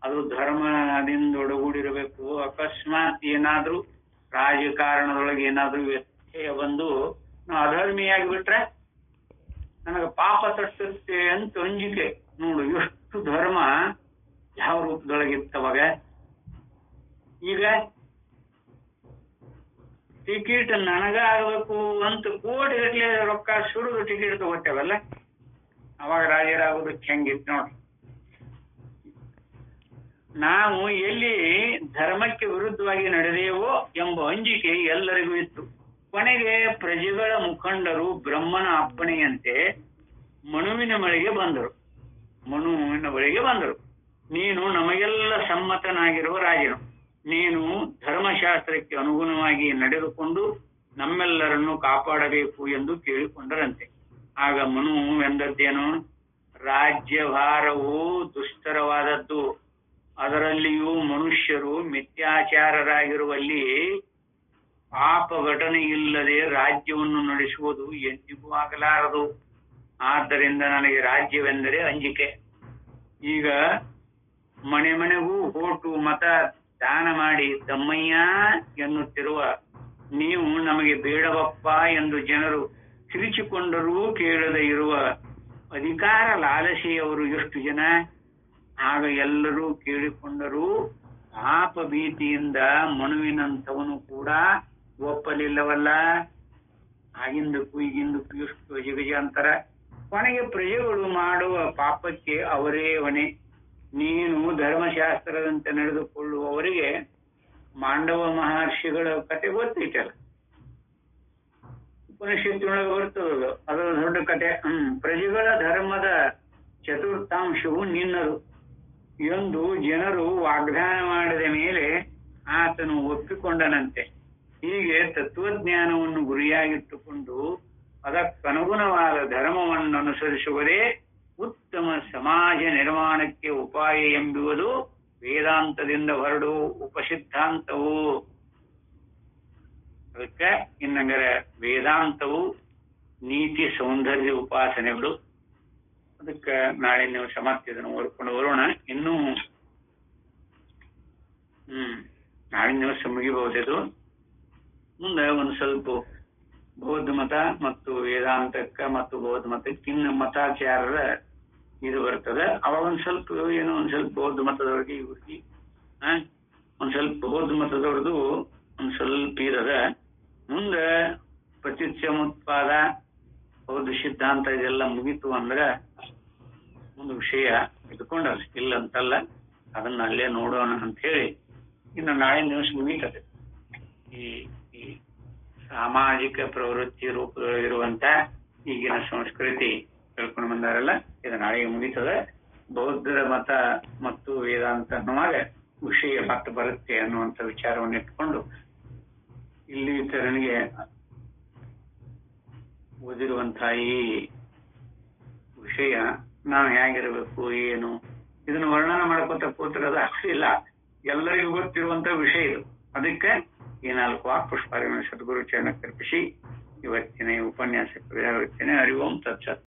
Speaker 1: ಅದು ಧರ್ಮದಿಂದ ಒಡಗೂಡಿರಬೇಕು. ಅಕಸ್ಮಾತ್ ಏನಾದ್ರೂ ರಾಜಕಾರಣದೊಳಗೆ ಏನಾದ್ರೂ ವ್ಯತ್ಯಯ ಬಂದು ನಾವು ಅಧರ್ಮಿಯಾಗಿ ಬಿಟ್ರೆ ನನಗೆ ಪಾಪ ತಟ್ಟುತ್ತೆ ಅಂತ ಅಂಜಿಕೆ. ನೋಡು ಎಷ್ಟು ಧರ್ಮ ಯಾವ ರೂಪದೊಳಗಿತ್ತವಾಗ. ಈಗ ಟಿಕೆಟ್ ನನಗ ಆಗ್ಬೇಕು ಅಂತ ಕೋಟಿ ಗಟ್ಲೆ ರೊಕ್ಕ ಸುರಿದು ಟಿಕೆಟ್ ತಗೋತೇವಲ್ಲ, ಅವಾಗ ರಾಜರಾಗೋದಕ್ಕೆ ಹೆಂಗಿತ್ತು ನೋಡಿ. ನಾವು ಎಲ್ಲಿ ಧರ್ಮಕ್ಕೆ ವಿರುದ್ಧವಾಗಿ ನಡೆದೇವೋ ಎಂಬ ಅಂಜಿಕೆ ಎಲ್ಲರಿಗೂ ಇತ್ತು. ಕೊನೆಗೆ ಪ್ರಜೆಗಳ ಮುಖಂಡರು ಬ್ರಹ್ಮನ ಅಪ್ಪಣೆಯಂತೆ ಮನುವಿನ ಬಳಿಗೆ ಬಂದರು. ನೀನು ನಮಗೆಲ್ಲ ಸಮ್ಮತನಾಗಿರುವ ರಾಜನು, ನೀನು ಧರ್ಮಶಾಸ್ತ್ರಕ್ಕೆ ಅನುಗುಣವಾಗಿ ನಡೆದುಕೊಂಡು ನಮ್ಮೆಲ್ಲರನ್ನು ಕಾಪಾಡಬೇಕು ಎಂದು ಕೇಳಿಕೊಂಡರಂತೆ. ಆಗ ಮನು ಎಂದದ್ದೇನು, ರಾಜ್ಯಭಾರವು ದುಸ್ತರವಾದದ್ದು, ಅದರಲ್ಲಿಯೂ ಮನುಷ್ಯರು ಮಿಥ್ಯಾಚಾರರಾಗಿರುವಲ್ಲಿ ಪಾಪ ಘಟನೆ ಇಲ್ಲದೆ ರಾಜ್ಯವನ್ನು ನಡೆಸುವುದು ಎಂದಿಗೂ ಆಗಲಾರದು. ಆದ್ದರಿಂದ ನನಗೆ ರಾಜ್ಯವೆಂದರೆ ಅಂಜಿಕೆ. ಈಗ ಮನೆ ಮನೆಗೂ ಓಟು ಮತ ದಾನ ಮಾಡಿ ತಮ್ಮಯ್ಯ ಎನ್ನುತ್ತಿರುವ ನೀವು ನಮಗೆ ಬೇಡವಪ್ಪ ಎಂದು ಜನರು ಕಿರಿಚಿಕೊಂಡರೂ ಕೇಳದೆ ಇರುವ ಅಧಿಕಾರ ಲಾಲಸೆಯವರು ಎಷ್ಟು ಜನ. ಆಗ ಎಲ್ಲರೂ ಕೇಳಿಕೊಂಡರೂ ಪಾಪ ಭೀತಿಯಿಂದ ಮನುವಿನಂಥವನು ಕೂಡ ಒಪ್ಪಲಿಲ್ಲವಲ್ಲ. ಆಗಿಂದಕ್ಕೂ ಈಗಿಂದಕ್ಕೂ ಎಷ್ಟು ಜಿಗಜ ಅಂತರ. ಕೊನೆಗೆ ಪ್ರಜೆಗಳು ಮಾಡುವ ಪಾಪಕ್ಕೆ ಅವರೇ ಹೊಣೆ. ನೀನು ಧರ್ಮಶಾಸ್ತ್ರದಂತೆ ನಡೆದುಕೊಳ್ಳುವವರಿಗೆ ಮಾಂಡವ ಮಹರ್ಷಿಗಳ ಕತೆ ಗೊತ್ತೈತಲ್ಲ, ಉಪನಿಷತ್ತಿನೊಳಗೆ ಬರ್ತದದು, ಅದರ ದೊಡ್ಡ ಕತೆ. ಪ್ರಜೆಗಳ ಧರ್ಮದ ಚತುರ್ಥಾಂಶವು ನಿನ್ನದು ಎಂದು ಜನರು ವಾಗ್ದಾನ ಮಾಡಿದ ಮೇಲೆ ಆತನು ಒಪ್ಪಿಕೊಂಡನಂತೆ. ಹೀಗೆ ತತ್ವಜ್ಞಾನವನ್ನು ಗುರಿಯಾಗಿಟ್ಟುಕೊಂಡು ಅದಕ್ಕನುಗುಣವಾದ ಧರ್ಮವನ್ನು ಅನುಸರಿಸುವುದೇ ಉತ್ತಮ ಸಮಾಜ ನಿರ್ಮಾಣಕ್ಕೆ ಉಪಾಯ ಎಂಬುವುದು ವೇದಾಂತದಿಂದ ಹೊರಡುವ ಉಪಸಿದ್ಧಾಂತವು. ಅದಕ್ಕೆ ಇನ್ನಂಗರ ವೇದಾಂತವು ನೀತಿ ಸೌಂದರ್ಯ ಉಪಾಸನೆಗಳು. ಅದಕ್ಕೆ ನಾಳೆ ನೀವು ಸಮಾಪ್ತಿ ಇದನ್ನು ಓದ್ಕೊಂಡು ಬರೋಣ. ಇನ್ನೂ ನಾಳಿನ ದಿವಸ ಮುಗಿಬಹುದಿದು. ಮುಂದೆ ಒಂದು ಸ್ವಲ್ಪ ಬೌದ್ಧ ಮತ ಮತ್ತು ವೇದಾಂತಕ್ಕ ಮತ್ತು ಬೌದ್ಧ ಮತಕ್ಕೆ ಇನ್ನು ಮತಾಚಾರರ ಇದು ಬರ್ತದೆ. ಅವಾಗ ಒಂದ್ ಸ್ವಲ್ಪ ಏನೋ ಒಂದ್ ಸ್ವಲ್ಪ ಬೌದ್ಧ ಮತದವ್ರಿಗೆ ಇವ್ರಿಗೆ ಒಂದ್ ಸ್ವಲ್ಪ ಬೌದ್ಧ ಮತದವ್ರದ್ದು ಒಂದ್ ಸ್ವಲ್ಪ ಇರದ. ಮುಂದೆ ಪ್ರತ್ಯುತ್ಸಮೋತ್ಪಾದ ಬೌದ್ಧ ಸಿದ್ಧಾಂತ ಇದೆಲ್ಲ ಮುಗಿತು ಅಂದ್ರೆ ಒಂದು ವಿಷಯ ಇಟ್ಕೊಂಡಲ್ಲ, ಇಲ್ಲ ಅಂತಲ್ಲ, ಅದನ್ನ ಅಲ್ಲೇ ನೋಡೋಣ ಅಂತ ಹೇಳಿ ಇನ್ನು ನಾಳಿನ ದಿವಸ ಮುಗೀತದೆ. ಈ ಸಾಮಾಜಿಕ ಪ್ರವೃತ್ತಿ ರೂಪದಲ್ಲಿರುವಂತ ಈಗಿನ ಸಂಸ್ಕೃತಿ ತಿಳ್ಕೊಂಡು ಬಂದಾರಲ್ಲ, ಇದು ನಾಳೆಗೆ ಮುಗೀತದೆ. ಬೌದ್ಧರ ಮತ ಮತ್ತು ವೇದಾಂತ ಅನ್ನುವಾಗ ವಿಷಯ ಮತ್ತೆ ಬರುತ್ತೆ ಅನ್ನುವಂಥ ವಿಚಾರವನ್ನು ಇಟ್ಕೊಂಡು ಇಲ್ಲಿ ತರನಿಗೆ ಓದಿರುವಂತಹ ಈ ವಿಷಯ ನಾವು ಹೇಗಿರಬೇಕು ಏನು ಇದನ್ನು ವರ್ಣನ ಮಾಡ್ಕೊತ ಕೂತಿರೋದು ಆಗ್ಲಿಲ್ಲ, ಎಲ್ಲರಿಗೂ ಗೊತ್ತಿರುವಂತ ವಿಷಯ ಇದು. ಅದಕ್ಕೆ ಈ 4 ವಾಕ್ಪುಷ್ಪಾರ್ಗಳನ್ನು ಸದ್ಗುರು ಚರಣ ಕರ್ಪಿಸಿ ಇವತ್ತಿನ ಈ ಉಪನ್ಯಾಸಕ್ಕೆ ವಿರಾಮಿಸುತ್ತೇನೆ. ಹರಿ ಓಂ ತತ್ಸತ್.